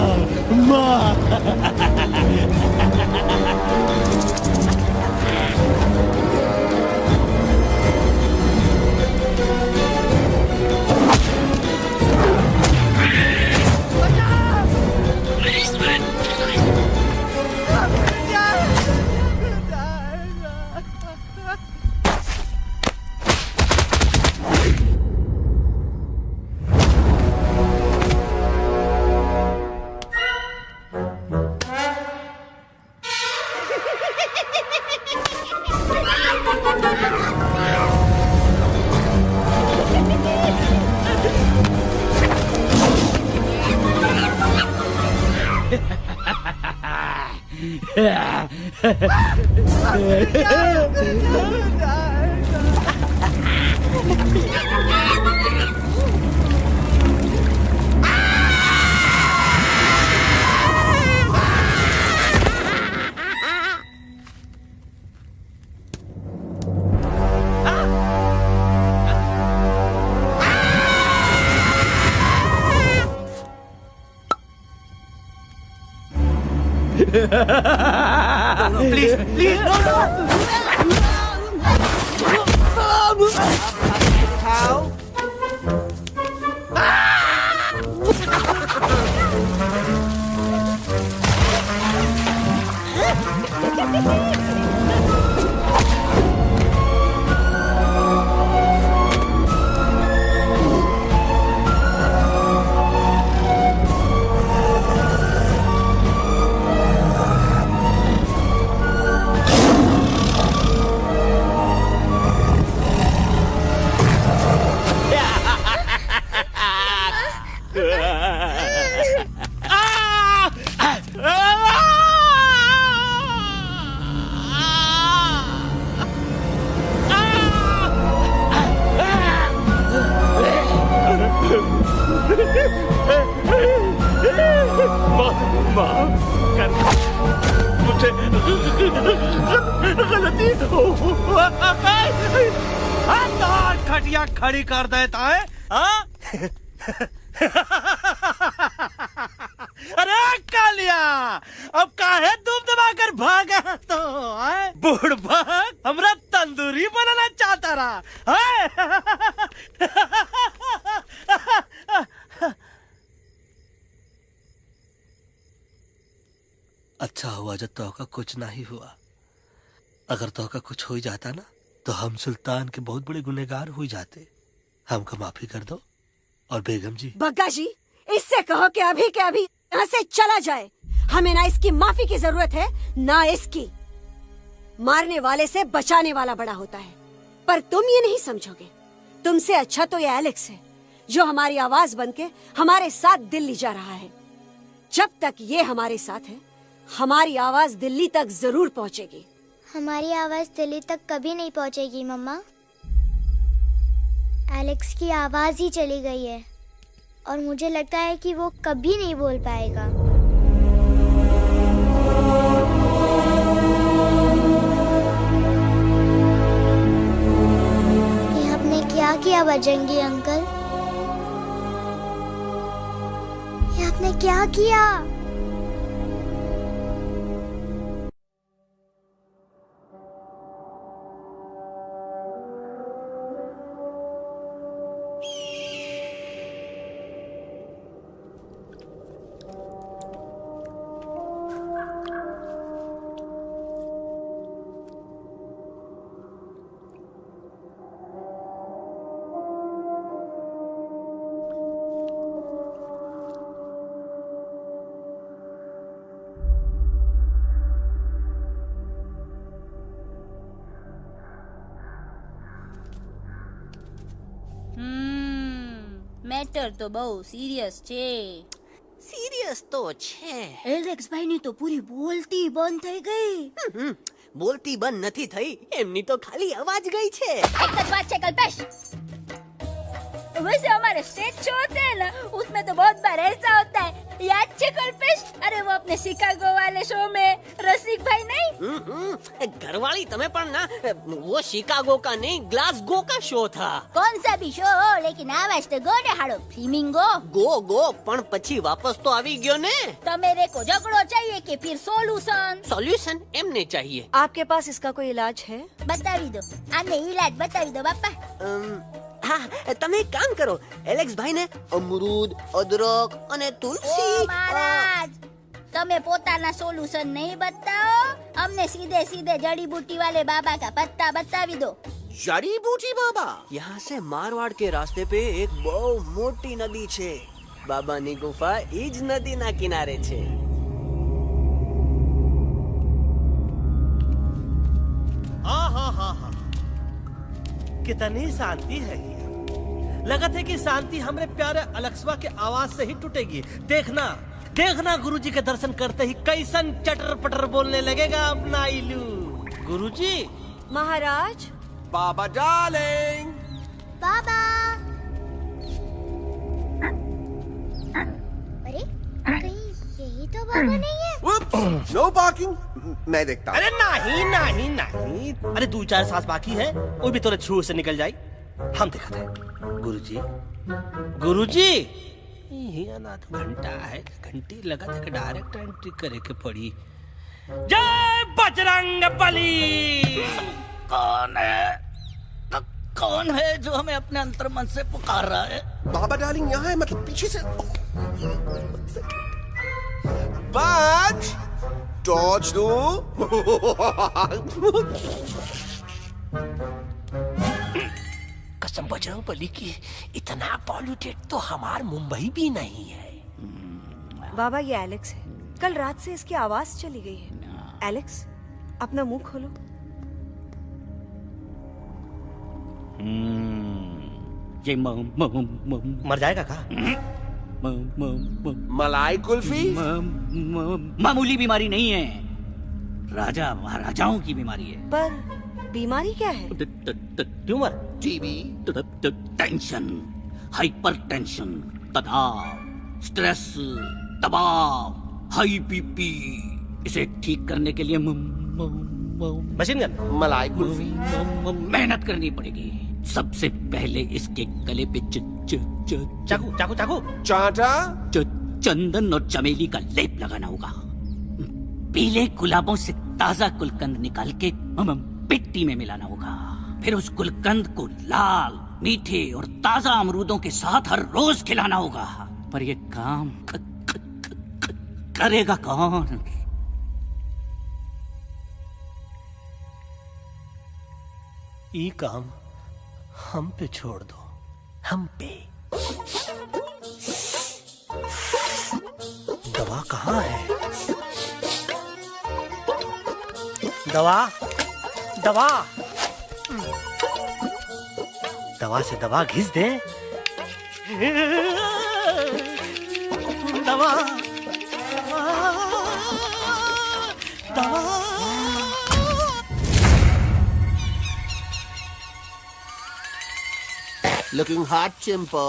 No, please, please, no, no. How? मुझे गलती खटिया खड़ी कर देता है। अरे कालिया, अब काहे तुम दबाकर भागा तो? बुढ़बा हमरा तंदूरी बनाना चाहता रहा। अच्छा हुआ जब तोका कुछ नहीं हुआ। अगर तोका कुछ हो जाता ना तो हम सुल्तान के बहुत बड़े गुनहगार हो जाते। हमको माफी कर दो। और बेगम जी, बग्गा जी, इससे कहो कि अभी के अभी यहाँ से चला जाए। हमें ना इसकी माफी की जरूरत है ना इसकी। मारने वाले से बचाने वाला बड़ा होता है, पर तुम ये नहीं समझोगे। तुमसे अच्छा तो ये एलेक्स है जो हमारी आवाज बनके हमारे साथ दिल्ली जा रहा है। जब तक ये हमारे साथ है, हमारी आवाज दिल्ली तक जरूर पहुंचेगी। हमारी आवाज दिल्ली तक कभी नहीं पहुंचेगी मम्मा। एलेक्स की आवाज ही चली गई है और मुझे लगता है कि वो कभी नहीं बोल पाएगा। बजेंगी अंकल? ये आपने क्या किया? મેટર તો બહુ સિરિયસ છે. સિરિયસ તો છે. એલેક્સ ભાઈ ની તો પૂરી બોલતી બંધ થઈ ગઈ. બોલતી બંધ નથી થઈ, એમની તો ખાલી અવાજ ગઈ છે. एक बात है कल्पेश, वैसे हमारे स्टेज शो होते हैं ना, उसमें तो बहुत बार ऐसा होता है, याद है कल्पेश? अरे वो अपने शिकागो वाले शो में रसिक भाई नहीं? घरवाली तुम्हें पण ना, वो शिकागो का नहीं ग्लासगो का शो था. कौन सा भी शो हो, लेकिन आवाज तो गो ने हाड़ो फ्लेमिंगो. गो पण પછી વાપસ તો આવી ગયો ને. तो मेरे को झगड़ो चाहिए कि फिर सोल्यूशन? सॉल्यूशन एमने चाहिए. आपके पास इसका कोई इलाज है? बतावी दो, आने इलाज बतावी दो बापा. हाँ, તમે એક કામ કરો, એલેક્સ ભાઈ ને અમરૂદ, અદરક અને તુલસી. ओ महाराज, તમે પોતાના સોલ્યુશન नहीं बताओ, हमने सीधे सीधे जड़ी बूटी वाले बाबा का पत्ता बतावी दो. जड़ी बूटी बाबा? यहाँ से मारवाड़ के रास्ते पे एक बहु मोटी नदी छे. बाबानी गुफा ईज नदी ना किनारे छे. कितनी शांति है ये. लगा था कि शांति हमरे प्यारे अलेक्सवा के आवाज से ही टूटेगी. देखना देखना गुरुजी के दर्शन करते ही कैसन चटर पटर बोलने लगेगा अपना इलू. गुरुजी. महाराज. बाबा डार्लिंग. बाबा. अरे कहीं यही तो बाबा नहीं है? No parking. मैं देखता हूँ. अरे नहीं नहीं नहीं, अरे 2-4 सांस बाकी है, वो भी तोरे छू से निकल जाए. हम दिखाते हैं. गुरुजी गुरुजी. ये ना तो घंटा है, घंटी लगा था कि डायरेक्ट एंट्री करे के पड़ी. जय बजरंग बली. कौन है? कौन है जो हमें अपने अंतर्मन से पुकार रहा है? बाबा डार्लिंग यहाँ है, मतलब पीछे से. बाज टॉर्च दो. कसम बजरंग बली की, इतना पॉल्यूटेड तो हमार मुंबई भी नहीं है. बाबा ये एलेक्स है, कल रात से इसकी आवाज चली गई है. एलेक्स अपना मुंह खोलो. ये मर जाएगा का? मलाई कुल्फी? मामूली बीमारी नहीं है, राजा महाराजाओं की बीमारी है. पर बीमारी क्या है? Tumour, TB, tension, hyper tension, तनाव, स्ट्रेस, दबाव, हाई बीपी. इसे ठीक करने के लिए मशीन गन, मलाई कुल्फी. मेहनत करनी पड़ेगी. सबसे पहले इसके गले पे चाकू चाकू चाकू चाटा, चंदन और चमेली का लेप लगाना होगा. पीले गुलाबों से ताजा गुलकंद निकाल के मिट्टी में मिलाना होगा. फिर उस गुलकंद को लाल, मीठे और ताजा अमरूदों के साथ हर रोज खिलाना होगा. पर ये काम करेगा कौन? ये काम हम पे छोड़ दो. हम पे. दवा कहाँ है? दवा दवा दवा से दवा घिस दे. दवा दवा. Looking hot, Chimpo.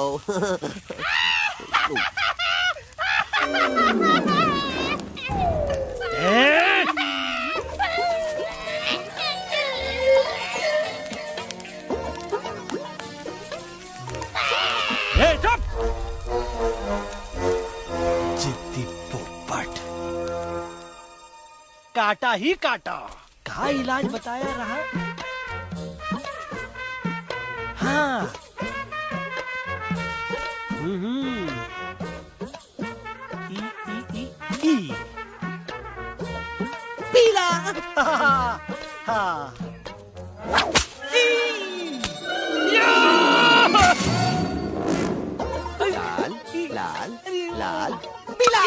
काटा ही काटा। का इलाज बताया रहा? हाँ। ई पीला। हाँ। लाल लाल पीला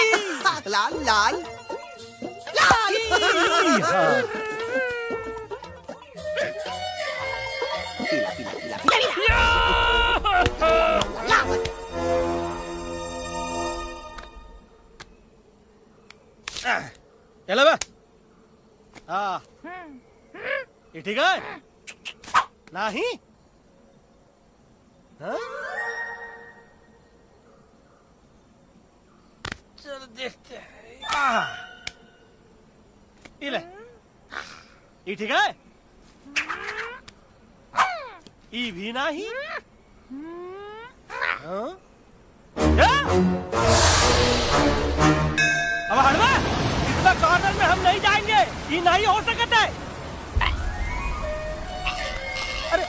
लाल लाल लाल। पीला पीला पीला चलो बे। हाँ ये ठीक है नहीं? हाँ? चलो देखते हैं। ये ले। ये ठीक है? ये भी नहीं? हाँ? अब हटवा, इतना कॉर्नर में हम नहीं जाएंगे, ये नहीं हो सकता है। अरे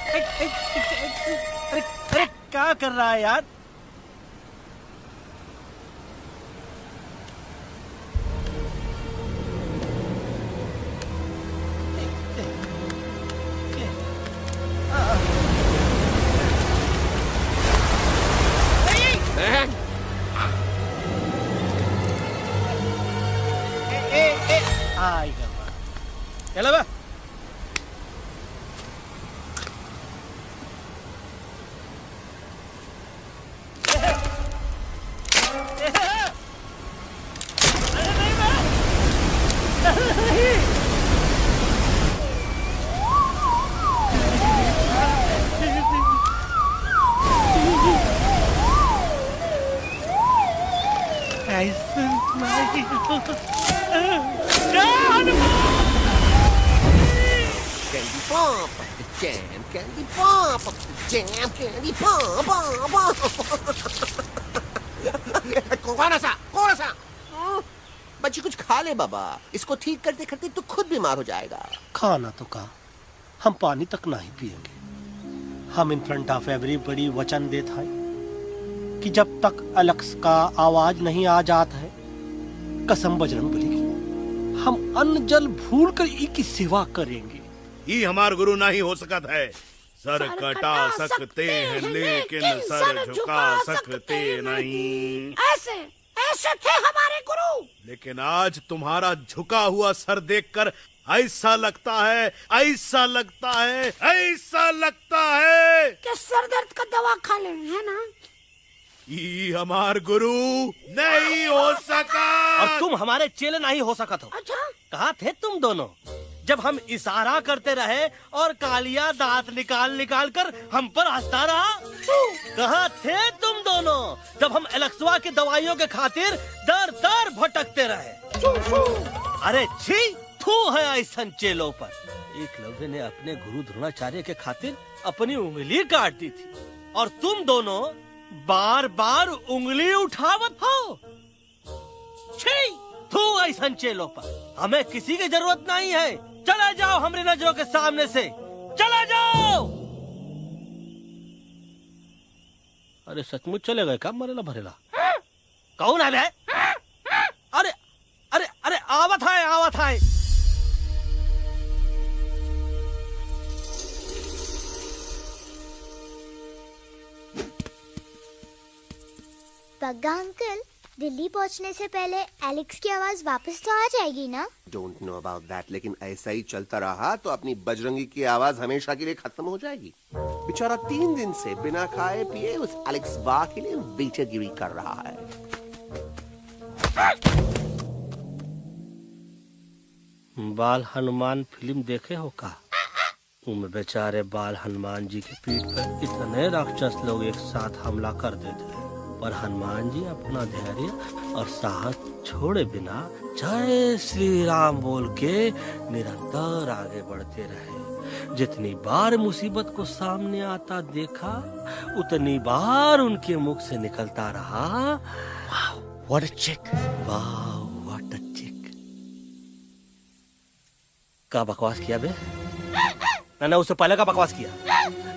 अरे अरे क्या कर रहा है यार? चलो बे। Candy pop, jam candy pop, कौन सा? बच्ची कुछ खा ले बाबा, इसको ठीक करते करते तो खुद बीमार हो जाएगा। खाना तो कहा, हम पानी तक नहीं पिएंगे। हम इन फ्रंट ऑफ एवरीबॉडी वचन देता है कि जब तक एलेक्स का आवाज नहीं आ जाता है, कसम बजरंगबली की, हम अन्न जल भूल कर ई की सेवा करेंगे। ये हमार गुरु नहीं हो सकता है। सर कटा सकते हैं लेकिन सर झुका सकते नहीं। ऐसे ऐसे थे हमारे गुरु। लेकिन आज तुम्हारा झुका हुआ सर देखकर ऐसा लगता है कि सर दर्द का दवा खा ले, है ना? ये हमार गुरु नहीं हो सका। और तुम हमारे चेले नहीं हो सका। अच्छा? कहाँ थे तुम दोनों जब हम इशारा करते रहे और कालिया दांत निकाल निकाल कर हम पर हंसता रहा? कहाँ थे तुम दोनों जब हम एलेक्सवा की दवाइयों के खातिर दर दर भटकते रहे? अरे छी, थू है ऐसा चेलों पर। एकलव्य ने अपने गुरु द्रोणाचार्य के खातिर अपनी उंगली काट दी थी और तुम दोनों बार बार उंगली उठावत हो। छी, थू ऐसा चेलों पर। हमें किसी की जरूरत नहीं है। चला जाओ हमारी नजरों के सामने से, चला जाओ। अरे सचमुच चले गए क्या? मरेला भरेला कौन है? अरे अरे अरे आवत है। पग्गा अंकल, दिल्ली पहुंचने से पहले एलेक्स की आवाज वापस तो आ जाएगी ना? डोंट नो अबाउट दैट, लेकिन ऐसा ही चलता रहा तो अपनी बजरंगी की आवाज हमेशा के लिए खत्म हो जाएगी। बेचारा 3 दिन से बिना खाए पिए उस एलेक्स वाह के लिए बेचैगिरी कर रहा है। बाल हनुमान फिल्म देखे हो का? उनमें बेचारे बाल हनुमान जी की पीठ पर इतने राक्षस लोग एक साथ हमला कर देते हैं, पर हनुमान जी अपना धैर्य और साहस छोड़े बिना जय श्री राम बोल के निरंतर आगे बढ़ते रहे। जितनी बार मुसीबत को सामने आता देखा, उतनी बार उनके मुख से निकलता रहा, वाह व्हाट अ चिक, वाह व्हाट अ चिक। का बकवास किया बे? ना उससे पहले का बकवास किया?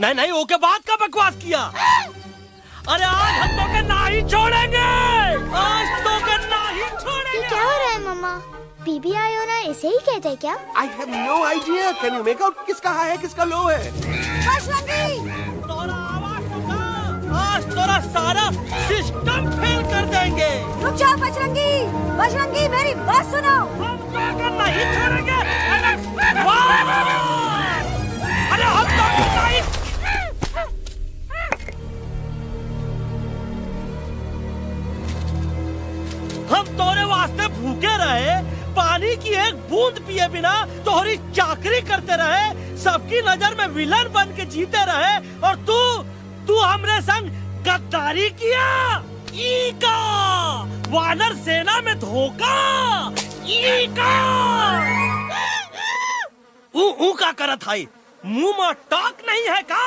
नहीं ओके बाद का बकवास किया। अरे आज हम तो के नहीं छोड़ेंगे, आज तो के नहीं छोड़ेंगे। ये क्या हो रहा है मम्मा? बीबी आयो ना ऐसे ही कहते हैं क्या? I have no idea. Can you make out किसका हाई है किसका लो है? आज तोरा सारा सिस्टम फेल कर देंगे। रुक जाओ बजरंगी, बजरंगी मेरी बात सुनो। हम नहीं छोड़ेंगे। अरे हम तो नहीं। हम तोरे वास्ते भूखे रहे, पानी की एक बूंद पिए बिना तोहरी चाकरी करते रहे, सबकी नजर में विलन बन के जीते रहे, और तू हमरे संग गद्दारी किया। ईका वानर सेना में धोखा। ईका ऊ का करत है, मुंह में टाक नहीं है का?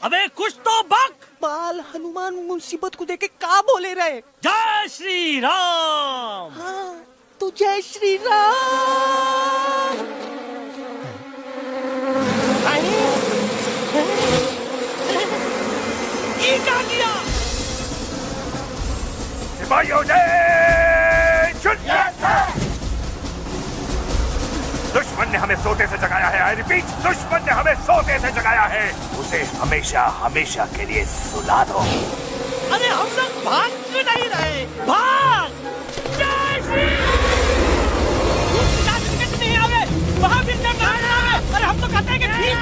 अबे कुछ तो बक। बाल हनुमान मुसीबत को देखे का बोले रहे? जय श्री राम। हाँ, तो जय श्री राम। ये क्या किया? सिपाहियों ने दुश्मन ने हमें सोते से जगाया है। आई रिपीट, दुश्मन ने हमें सोते से जगाया है। उसे हमेशा हमेशा के लिए सुला दो। अरे हम लोग भाग क्यों नहीं रहे? भाग! जय श्री नहीं आवे, वहाँ भी नहीं आवे। अरे हम तो कहते हैं कि नहीं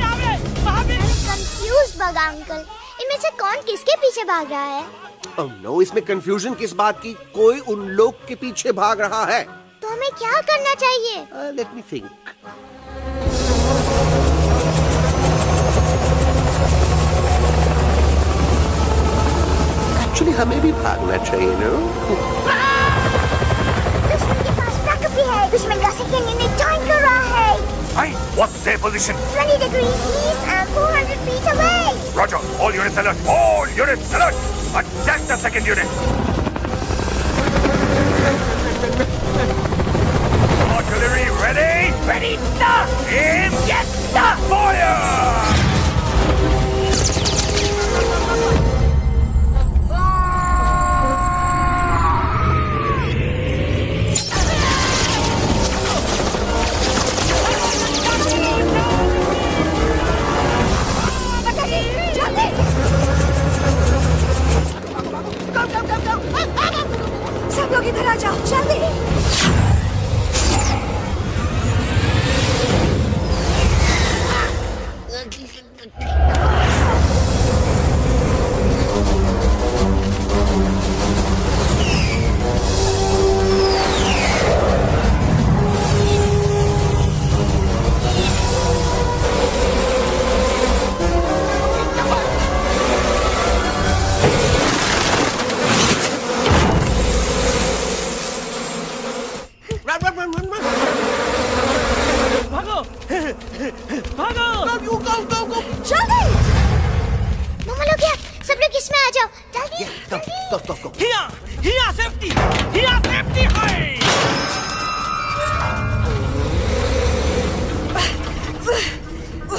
आवे, वहाँ भी। कंफ्यूज बगा अंकल, इनमें से कौन किसके पीछे भाग रहा है? Oh no, इसमें कंफ्यूजन किस बात की? कोई उन लोग के पीछे भाग रहा है। तो हमें क्या करना चाहिए? Let me think. Actually, हमें भी भागना चाहिए, no? दुश्मन के पास बैकअप भी है। दुश्मन का सेकंड यूनिट ज्वाइन कर रहा है। Hey, what's their position? 20 degrees east and 400 feet away. Roger, all units alert. All units alert. Attack the second unit. Artillery ready? Ready, sir. Aim, yes, sir. Fire! सब लोग इधर आ जाओ, जल्दी।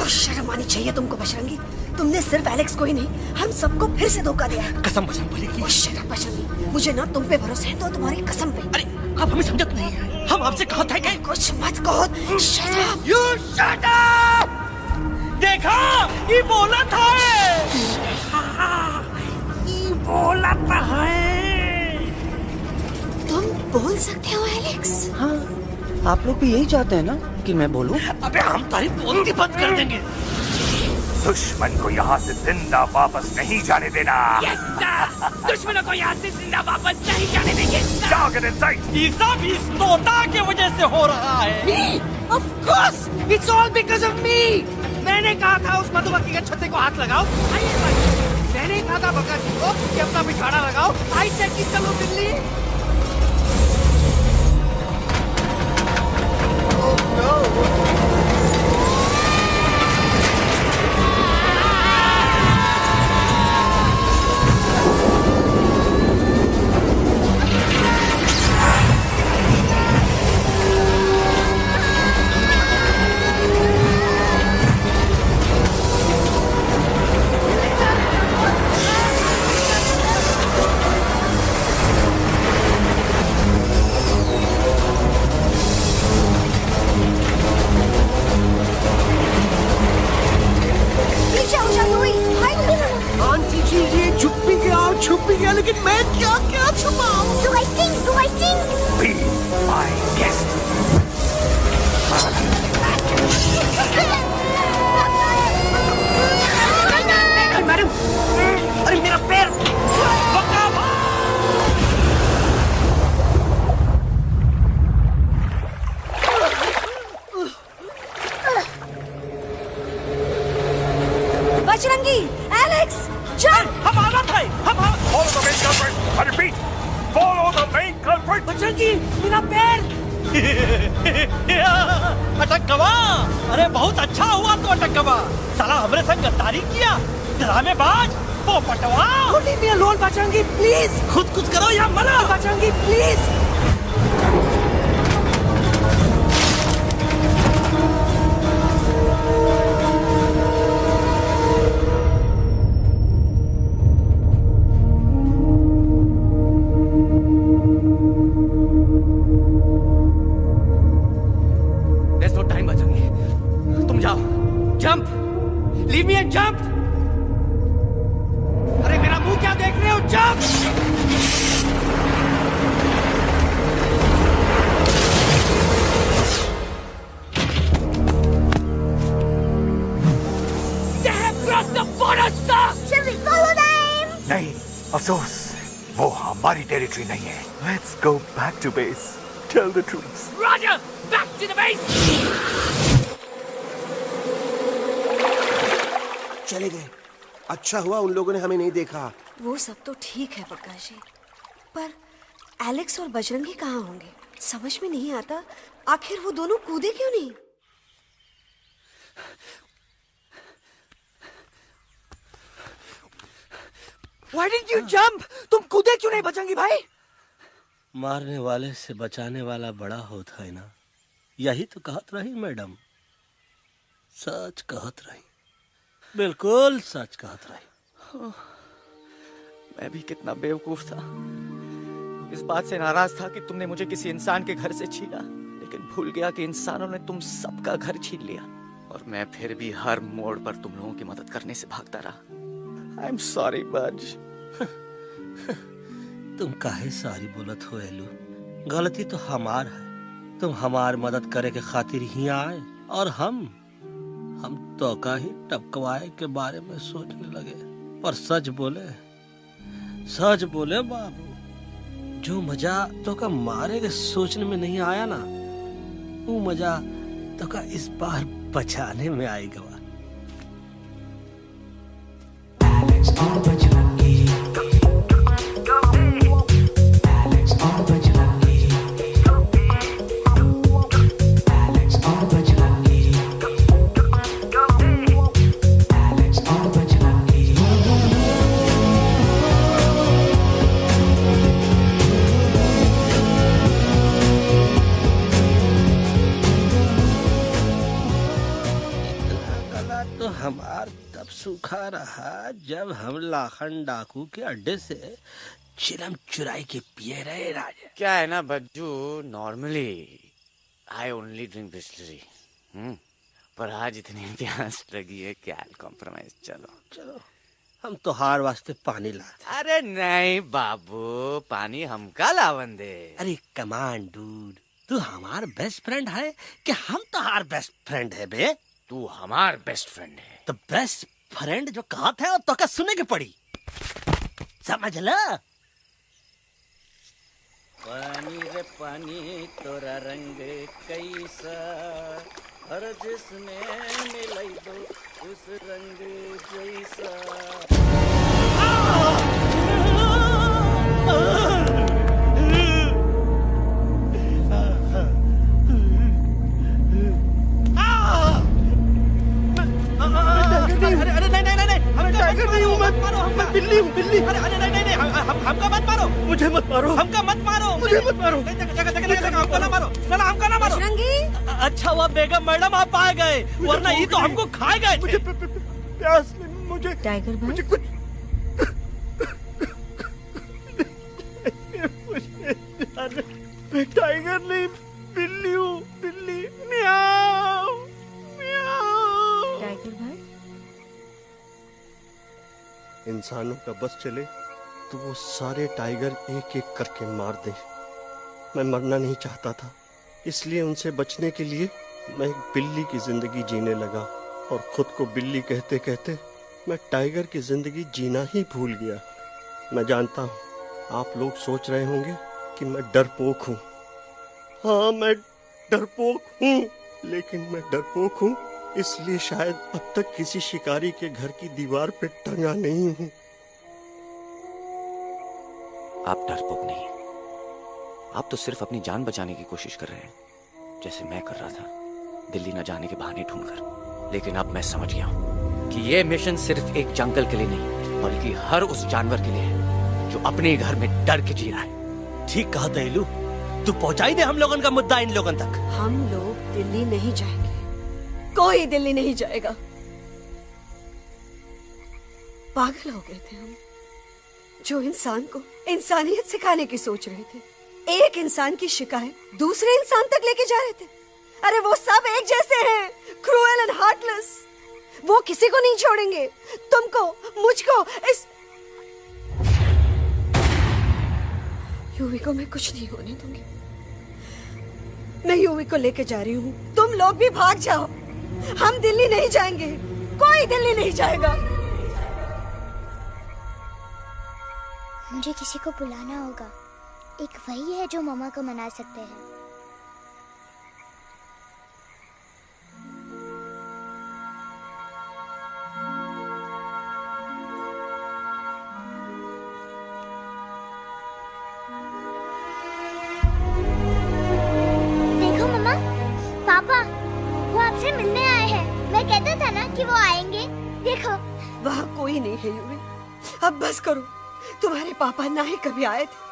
शर्म आनी चाहिए तुमको बजरंगी। तुमने सिर्फ एलेक्स को ही नहीं, हम सबको फिर से धोखा दिया। कसम की। शर्म बजरंगी, मुझे ना तुम पे भरोसा है तो तुम्हारी कसम पे। अरे आप हमें समझत नहीं है। हम आपसे कहा था कि कुछ मत कहो। Shut up. You shut up! देखा, ये बोला था। ये बोला था है। तुम बोल सकते हो एलेक्स? हाँ, आप लोग भी यही चाहते हैं ना कि मैं बोलूं? अबे हम तारीफ बोलती बंद कर देंगे। दुश्मन को यहाँ से जिंदा वापस नहीं जाने देना। Yes, sir! दुश्मनों को यहाँ से जिंदा वापस नहीं जाने देंगे। जाओ get inside. ये सब इस तोता की वजह से हो रहा है। Me? Of course, it's all because of me. मैंने कहा था उस मधुमक्खी के छत्ते को हाथ लगाओ। मैंने कहा था बकरा जी को कि अपना पिछाड़ा लगाओ। आई सेड कि चलो बिल्ली। Bajrangi, Alex, jump! हमारा था, Follow the main culprit. I repeat, follow the main culprit. Bajrangi, मेरा पैर! अटक गवा। अरे बहुत अच्छा हुआ तो अटक गवा। साला हमरे संग गद्दारी किया, ड्रामेबाज, पोपटवा। Leave me alone, Bajrangi, please. खुद कुछ करो या मरो। Bajrangi, please. There's no time, Bajrangi. तुम जाओ। Jump! Leave me and jump! अरे मेरा मुंह क्या देख रहे हो? Jump! They have crossed the border, sir. Shall we follow them? नहीं, अफसोस, वो हमारी टेरिटरी नहीं है। Let's go back to base. Tell the troops. Roger, back to the base. चले गए। अच्छा हुआ उन लोगों ने हमें नहीं देखा। वो सब तो ठीक है प्रकाश जी, पर एलेक्स और बजरंगी कहाँ होंगे? समझ में नहीं आता, आखिर वो दोनों कूदे क्यों नहीं? Why didn't you jump? तुम कूदे क्यों नहीं बजरंगी भाई? मारने वाले से बचाने वाला बड़ा होता है ना, यही तो कहत रही मैडम। सच कहत रही, बिल्कुल सच कहत रही। मैं भी कितना बेवकूफ था। इस बात से नाराज था कि तुमने मुझे किसी इंसान के घर से छीना, लेकिन भूल गया कि इंसानों ने तुम सबका घर छीन लिया, और मैं फिर भी हर मोड़ पर तुम लोगों की मदद करने से भागता रहा। आई एम सॉरी बज। तुम काहे सारी बोलत हो एलू? गलती तो हमार है। तुम हमार मदद करे के खातिर ही आए, और हम तो का ही टपकवाए के बारे में सोचने लगे। पर सच बोले बाबू, जो मजा तो का मारे के सोचने में नहीं आया ना, वो मजा तो का इस बार बचाने में आएगा। हमार तब सूखा रहा जब हम लाखन डाकू के अड्डे से चिलम चुराई के पिए रहे राजा। क्या है ना Bajju, normally I only drink Bisleri, पर आज इतनी प्यास लगी है क्या कॉम्प्रोमाइज। चलो हम तो हार वास्ते पानी लाते। अरे नहीं बाबू, पानी हमका लावन दे। अरे कमान डूड, तू हमार बेस्ट फ्रेंड है कि हम तो हार बेस्ट फ्रेंड है बे? तू हमार बेस्ट फ्रेंड है। तो बेस्ट फ्रेंड जो कहा था तो का सुने के पड़ी, समझ ला। पानी रे पानी तोरा रंग कैसा, हर जिसमें मिलाई दो उस रंग जैसा। अरे नहीं, मैं टाइगर नहीं हूँ, मैं बिल्ली हूँ, बिल्ली। अरे नहीं, हमका मत मारो, मुझे मत मारो, हमका मत मारो, मुझे मत मारो, हमका ना मारो, ना हमका ना मारो। अच्छा हुआ बेगम मैडम आप आ गए, वरना ये तो हमको खा गए। मुझे प्यास नहीं, मुझे टाइगर भाई, मुझे कुछ मैं टाइगर नहीं, बिल्ली हूँ, बिल्ली। म्याऊ म्याऊ। टाइगर भाई, इंसानों का बस चले तो वो सारे टाइगर एक एक करके मार दें। मैं मरना नहीं चाहता था, इसलिए उनसे बचने के लिए मैं एक बिल्ली की जिंदगी जीने लगा, और खुद को बिल्ली कहते कहते मैं टाइगर की जिंदगी जीना ही भूल गया। मैं जानता हूँ आप लोग सोच रहे होंगे कि मैं डरपोक हूँ। हाँ, मैं डरपोक हूँ, लेकिन मैं डरपोक हूँ इसलिए शायद अब तक किसी शिकारी के घर की दीवार पे टंगा नहीं हूं। आप डरपोक नहीं, आप तो सिर्फ अपनी जान बचाने की कोशिश कर रहे हैं, जैसे मैं कर रहा था दिल्ली न जाने के बहाने ढूंढकर। लेकिन अब मैं समझ गया हूं कि ये मिशन सिर्फ एक जंगल के लिए नहीं, बल्कि हर उस जानवर के लिए है जो अपने घर में डर के जी रहा है। ठीक कहा दयालु, तू पहुंचाई दे हम लोगन का मुद्दा इन लोगन तक। हम लोग दिल्ली नहीं जाएंगे, कोई दिल्ली नहीं जाएगा। पागल हो गए थे हम, जो इंसान को इंसानियत सिखाने की सोच रहे थे। एक इंसान की शिकायत दूसरे इंसान तक लेके जा रहे थे। अरे वो सब एक जैसे हैं, क्रूएल एंड हार्टलेस। वो किसी को नहीं छोड़ेंगे, तुमको, मुझको, इस यूवी को मैं कुछ नहीं होने दूंगी। मैं यूवी को लेके जा रही हूँ, तुम लोग भी भाग जाओ। हम दिल्ली नहीं जाएंगे, कोई दिल्ली नहीं जाएगा। मुझे किसी को बुलाना होगा, एक वही है जो मामा को मना सकते हैं। देखो मामा, पापा वो आपसे मिलने आए हैं। मैं कहता था ना कि वो आएंगे। देखो वहाँ कोई नहीं है यूवी, अब बस करो। तुम्हारे पापा ना ही कभी आए थे,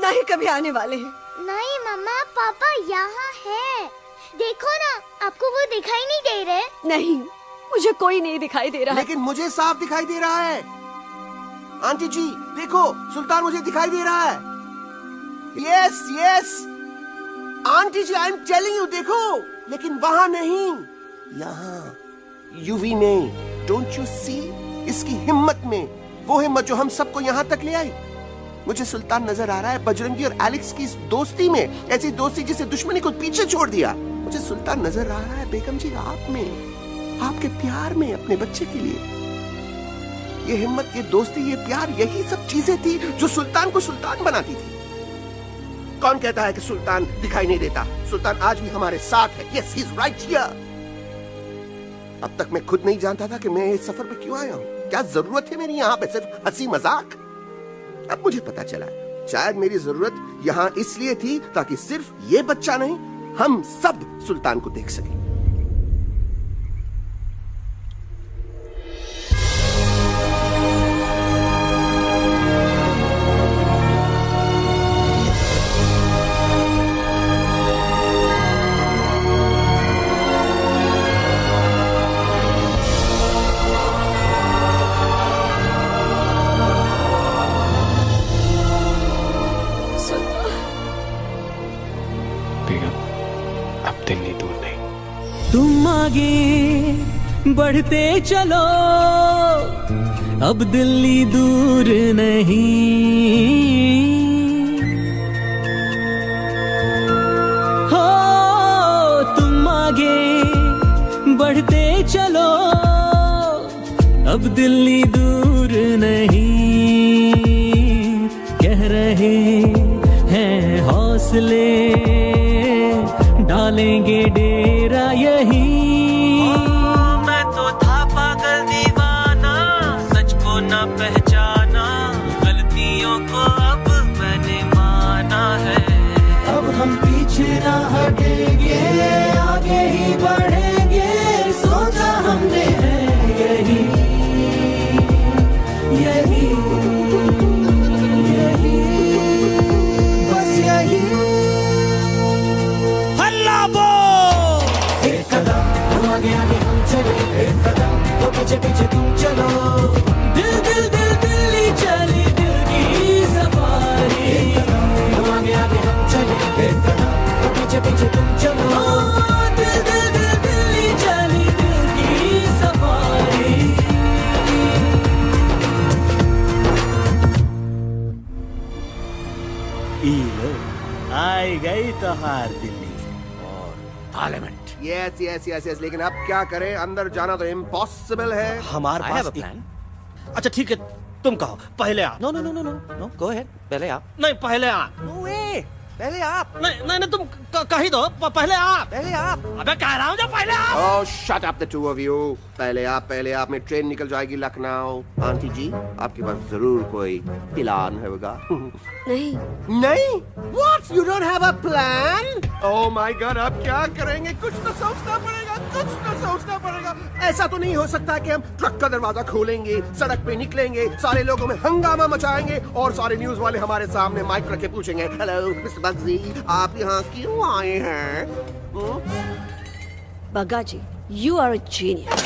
ना ही कभी आने वाले हैं। नहीं मामा, पापा यहाँ है। देखो ना, आपको वो दिखाई नहीं दे रहे? नहीं, मुझे कोई नहीं दिखाई दे रहा। लेकिन मुझे साफ दिखाई दे रहा है। आंटी जी देखो, सुल्तान मुझे दिखाई दे रहा है। Yes yes aunty ji, I am telling you, देखो। लेकिन वहाँ नहीं, यहाँ यूवी में। डोंट यू सी इसकी हिम्मत में, वो हिम्मत जो हम सबको यहाँ तक ले आई। मुझे सुल्तान नजर आ रहा है बजरंगी और एलेक्स की इस दोस्ती में, ऐसी दोस्ती जिसे दुश्मनी को पीछे छोड़ दिया। मुझे सुल्तान नजर आ रहा है बेगम जी आप में, आपके प्यार में अपने बच्चे के लिए। ये हिम्मत, ये दोस्ती, ये प्यार, यही सब चीजें थी जो सुल्तान को सुल्तान बनाती थी। कौन कहता है कि सुल्तान दिखाई नहीं देता? सुल्तान आज भी हमारे साथ है। Yes he is right here. अब तक मैं खुद नहीं जानता था कि मैं इस सफर पे क्यों आया हूँ। क्या जरूरत है मेरी यहाँ पे सिर्फ हंसी मजाक? अब मुझे पता चला, शायद मेरी जरूरत यहाँ इसलिए थी ताकि सिर्फ ये बच्चा नहीं, हम सब सुल्तान को देख सकें। तुम आगे बढ़ते चलो, अब दिल्ली दूर नहीं। हो तुम आगे बढ़ते चलो, अब दिल्ली दूर नहीं। कह रहे हैं हौसले, डालेंगे डेरा यही। मैं तो था पागल दीवाना, सच को न पहचाना, गलतियों को अब मैंने माना है। अब हम पीछे ना हटेंगे, आगे ही बढ़ेंगे, सोचा हमने है यही यही यही, बस यही। आगे आगे हम चले, एक कदम तो पीछे पीछे तुम चलो। दिल दिल दिल दिल्ली चली, दिल की सफारी। एक कदम तो आगे आगे हम चले, एक कदम तो पीछे पीछे तुम चलो। दिल दिल दिल दिल्ली चली, दिल की सफारी। आई गई तो हार दिल्ली और parliament. Yes yes yes yes, लेकिन अब क्या करें? अंदर जाना तो इम्पॉसिबल है। हमारे पास प्लान। अच्छा ठीक है, तुम कहो, पहले आप। No no no no no no, go ahead, पहले आप। नहीं, पहले आप। नो वे, पहले आप। नहीं तुम कही दो, पहले आप। पहले आप। अबे कह रहा हूँ जो पहले आप। Oh, shut up the two of you. पहले आप में ट्रेन निकल जाएगी लखनऊ। आंटी जी, आपके पास जरूर कोई प्लान होगा। नहीं? What? You don't have a plan? Oh my God, आप क्या करेंगे? कुछ तो सोचना पड़ेगा। ऐसा तो नहीं हो सकता कि हम ट्रक का दरवाजा खोलेंगे, सड़क पे निकलेंगे, सारे लोगों में हंगामा मचाएंगे और सारे न्यूज वाले हमारे सामने माइक रख के पूछेंगे, हेलो मिस्टर बग्सी, आप यहाँ क्यों आए हैं? बग्गा जी, you are a genius.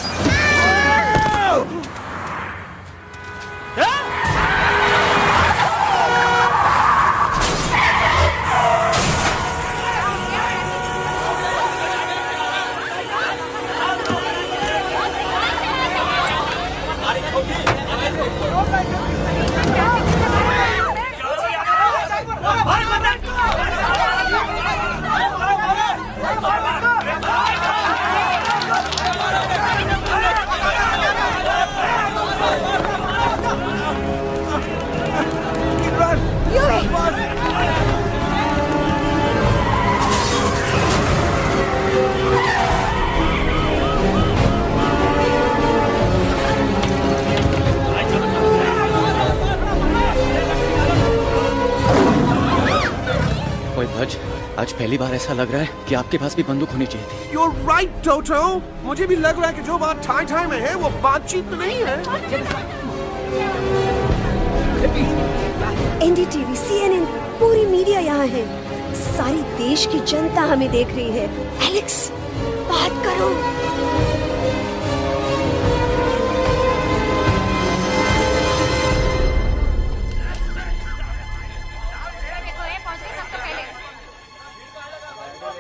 आज पहली बार ऐसा लग रहा है कि आपके पास भी बंदूक होनी चाहिए थी। You're right, Toto. मुझे भी लग रहा है कि जो बात ठाई में है वो बातचीत में नहीं है। NDTV, CNN, पूरी मीडिया यहाँ है। सारी देश की जनता हमें देख रही है। एलेक्स, बात करो।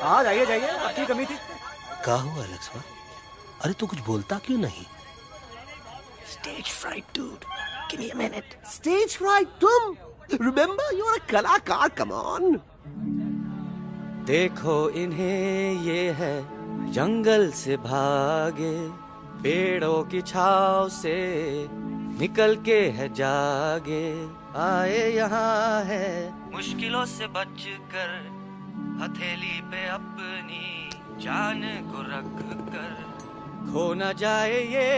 हाँ जाइए आपकी कमी थी। क्या हुआ एलेक्स? अरे तू कुछ बोलता क्यों नहीं? Stage fright, dude. Give me a minute. Stage fright, तुम? Remember, you're a कलाकार. Come on. देखो इन्हें ये है जंगल से भागे, पेड़ों की छाव से निकल के है जागे, आए यहाँ है मुश्किलों से बचकर, हथेली पे अपनी जान को रख कर, खो न जाए ये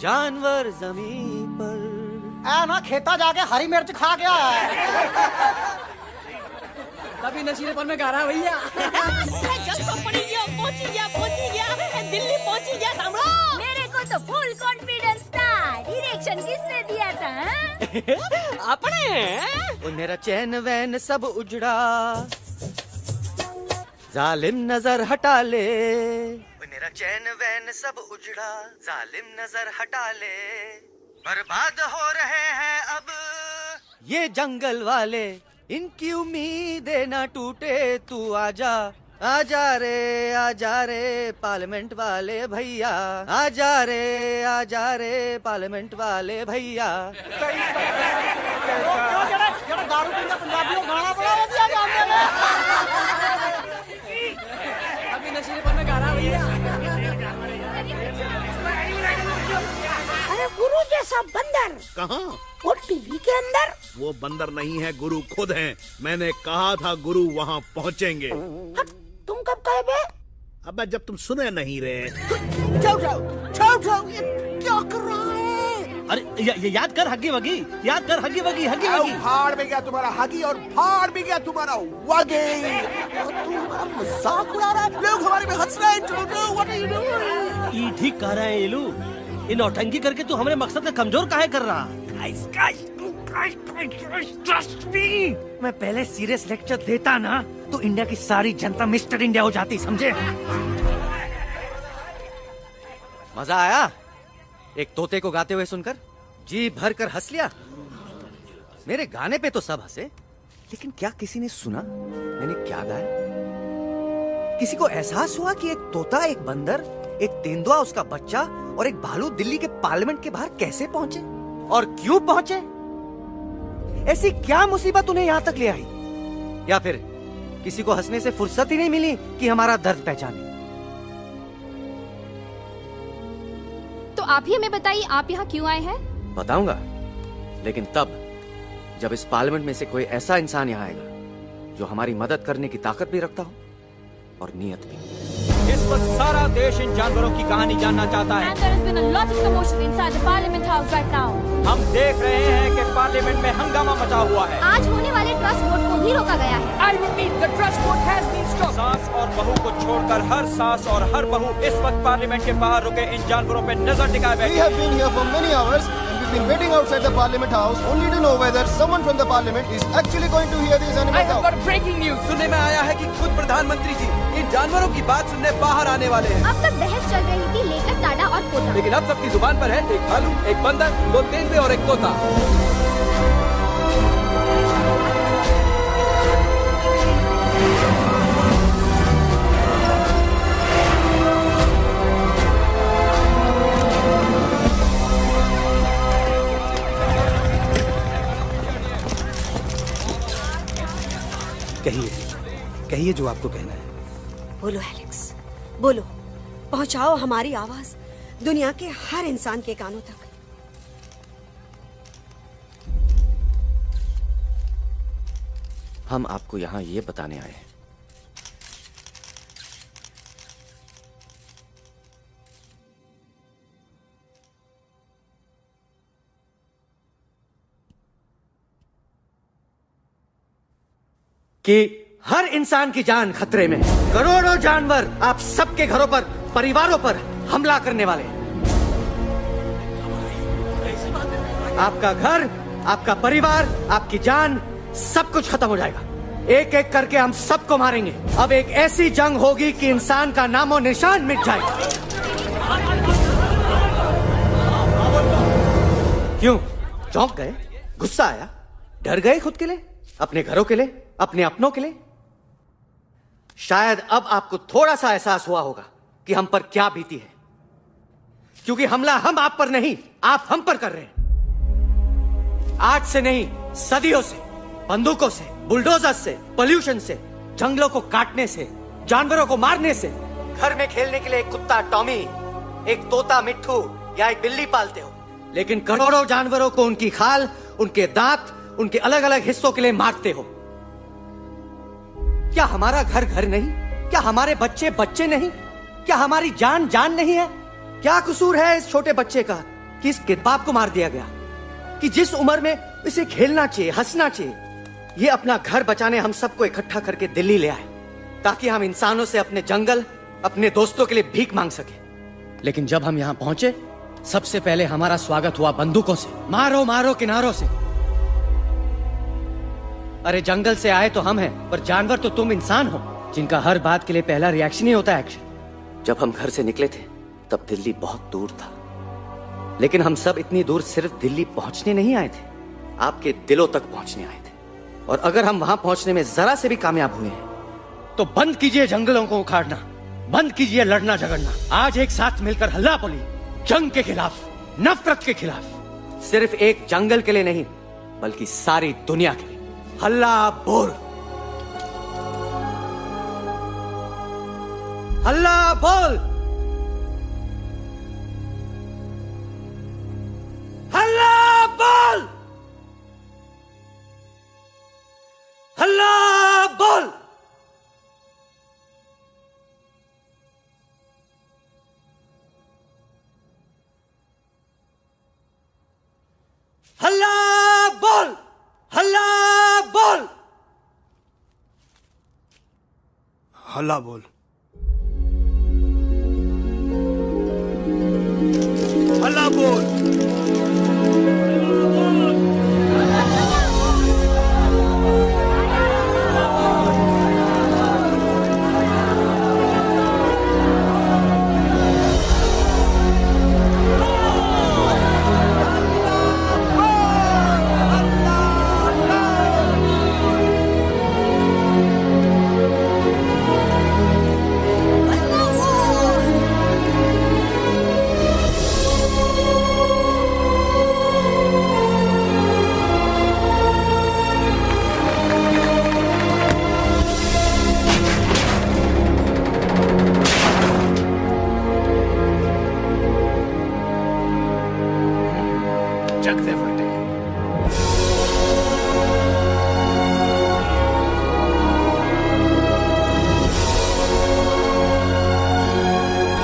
जानवर जमीन पर। ना खेता जाके हरी मिर्च खा गया है। तभी नशीलेपन में गा रहा भैया। दिल्ली पहुंची गया सामलो। मेरे को तो फुल कॉन्फिडेंस था। डायरेक्शन किसने दिया था? अपने। मेरा चैन वैन सब उजड़ा, जालिम नजर हटा ले। मेरा चैन वैन सब उजड़ा, जालिम नजर हटा ले, बर्बाद हो रहे हैं अब ये जंगल वाले, इनकी उम्मीदें ना टूटे, तू आजा आजा रे पार्लियामेंट वाले भैया, आजा रे पार्लियामेंट वाले भैया। दारू पीना पंजाबियों गाना बड़ा दिया जाने में। अभी नशीलेपन में गा रहा भैया। अरे गुरु जैसा बंदर कहाँ? वो टीवी के अंदर। वो बंदर नहीं है, गुरु खुद हैं। मैंने कहा था गुरु वहाँ पहुँचेंगे। तुम कब कहे बे? अबे जब तुम सुने नहीं रहे। जाओ, ये क्या कर रहा है? अरे याद कर हगी वगी, याद कर हगी वगी। भाड़ में गया तुम्हारा हगी और भाड़ में गया तुम्हारा वगे। तुम हमारा मजाक उड़ा रहा है, लोग हमारे में हंस रहे हैं। What are you doing? ये ठीक कह रहे हैं इलू, इन नौटंकी करके तू हमारे मकसद का कमजोर काहे कर रहा? ट्रस्ट मी, मैं पहले सीरियस लेक्चर देता ना तो इंडिया की सारी जनता मिस्टर इंडिया हो जाती, समझे? मजा आया एक तोते को गाते हुए सुनकर? जी भर कर हंस लिया। मेरे गाने पे तो सब हंसे, लेकिन क्या किसी ने सुना मैंने क्या गाया? किसी को एहसास हुआ कि एक तोता, एक बंदर, एक तेंदुआ, उसका बच्चा और एक भालू दिल्ली के पार्लियामेंट के बाहर कैसे पहुंचे और क्यों पहुंचे? ऐसी क्या मुसीबत उन्हें यहां तक ले आई? या फिर किसी को हंसने से फुर्सत ही नहीं मिली कि हमारा दर्द पहचाने? तो आप ही हमें बताइए, आप यहाँ क्यों आए हैं? बताऊंगा, लेकिन तब जब इस पार्लियामेंट में से कोई ऐसा इंसान यहाँ आएगा जो हमारी मदद करने की ताकत भी रखता हो और नीयत भी। इस वक्त सारा देश इन जानवरों की कहानी जानना चाहता है। And there has been a lot of commotion inside the Parliament House right now. हम देख रहे हैं कि पार्लियामेंट में हंगामा मचा हुआ है। आज होने वाले ट्रस्ट वोट को भी रोका गया है। I repeat, the trust vote has been stopped. सास और बहू को छोड़कर हर सास और हर बहू इस वक्त पार्लियामेंट के बाहर रुके इन जानवरों पे नजर टिकाए बैठे। We have been here for many hours and we've been waiting outside the Parliament House only to know whether someone from the Parliament is actually going to hear these animals out. I have got breaking news. सुनने में आया है कि खुद प्रधानमंत्री जी इन जानवरों की बात सुनने बाहर आने वाले हैं। अब तक बहस चल रही थी लेकर टाडा और पोता। लेकिन अब सबकी जुबान पर है एक भालू, एक बंदर, 2 तेंदुए और एक तोता। कहिए जो आपको कहना है। बोलो एलेक्स, बोलो। पहुंचाओ हमारी आवाज दुनिया के हर इंसान के कानों तक। हम आपको यहां ये बताने आए हैं कि हर इंसान की जान खतरे में है। करोड़ों जानवर आप सबके घरों पर, परिवारों पर हमला करने वाले हैं। आपका घर, आपका परिवार, आपकी जान, सब कुछ खत्म हो जाएगा। एक एक करके हम सबको मारेंगे। अब एक ऐसी जंग होगी कि इंसान का नामो निशान मिट जाएगा। क्यों चौंक गए? गुस्सा आया? डर गए खुद के लिए, अपने घरों के लिए, अपने अपनों के लिए? शायद अब आपको थोड़ा सा एहसास हुआ होगा कि हम पर क्या बीती है, क्योंकि हमला हम आप पर नहीं, आप हम पर कर रहे हैं। आज से नहीं, सदियों से, बंदूकों से, बुलडोजर से, पोल्यूशन से, जंगलों को काटने से, जानवरों को मारने से। घर में खेलने के लिए एक कुत्ता टॉमी, एक तोता मिट्ठू या एक बिल्ली पालते हो, लेकिन करोड़ों जानवरों को उनकी खाल, उनके दांत, उनके अलग अलग हिस्सों के लिए मारते हो। क्या हमारा घर घर नहीं? क्या हमारे बच्चे बच्चे नहीं? क्या हमारी जान जान नहीं है? क्या कसूर है इस छोटे बच्चे का कि इसके बाप को मार दिया गया, कि जिस उम्र में इसे खेलना चाहिए, हंसना चाहिए? ये अपना घर बचाने हम सबको इकट्ठा करके दिल्ली ले आए ताकि हम इंसानों से अपने जंगल, अपने दोस्तों के लिए भीख मांग सके। लेकिन जब हम यहाँ पहुंचे, सबसे पहले हमारा स्वागत हुआ बंदूकों से। मारो मारो किनारों से। अरे जंगल से आए तो हम हैं, पर जानवर तो तुम इंसान हो, जिनका हर बात के लिए पहला रिएक्शन ही होता है एक्शन। जब हम घर से निकले थे तब दिल्ली बहुत दूर था, लेकिन हम सब इतनी दूर सिर्फ दिल्ली पहुंचने नहीं आए थे, आपके दिलों तक पहुंचने आए थे। और अगर हम वहां पहुंचने में जरा से भी कामयाब हुए हैं तो बंद कीजिए जंगलों को उखाड़ना, बंद कीजिए लड़ना झगड़ना। आज एक साथ मिलकर हल्ला बोलिए, जंग के खिलाफ, नफरत के खिलाफ। सिर्फ एक जंगल के लिए नहीं, बल्कि सारी दुनिया के लिए। हल्ला बोल, हल्ला बोल, हल्ला बोल, हल्ला बोल। हल्ला बोल, हल्ला बोल, हल्ला बोल।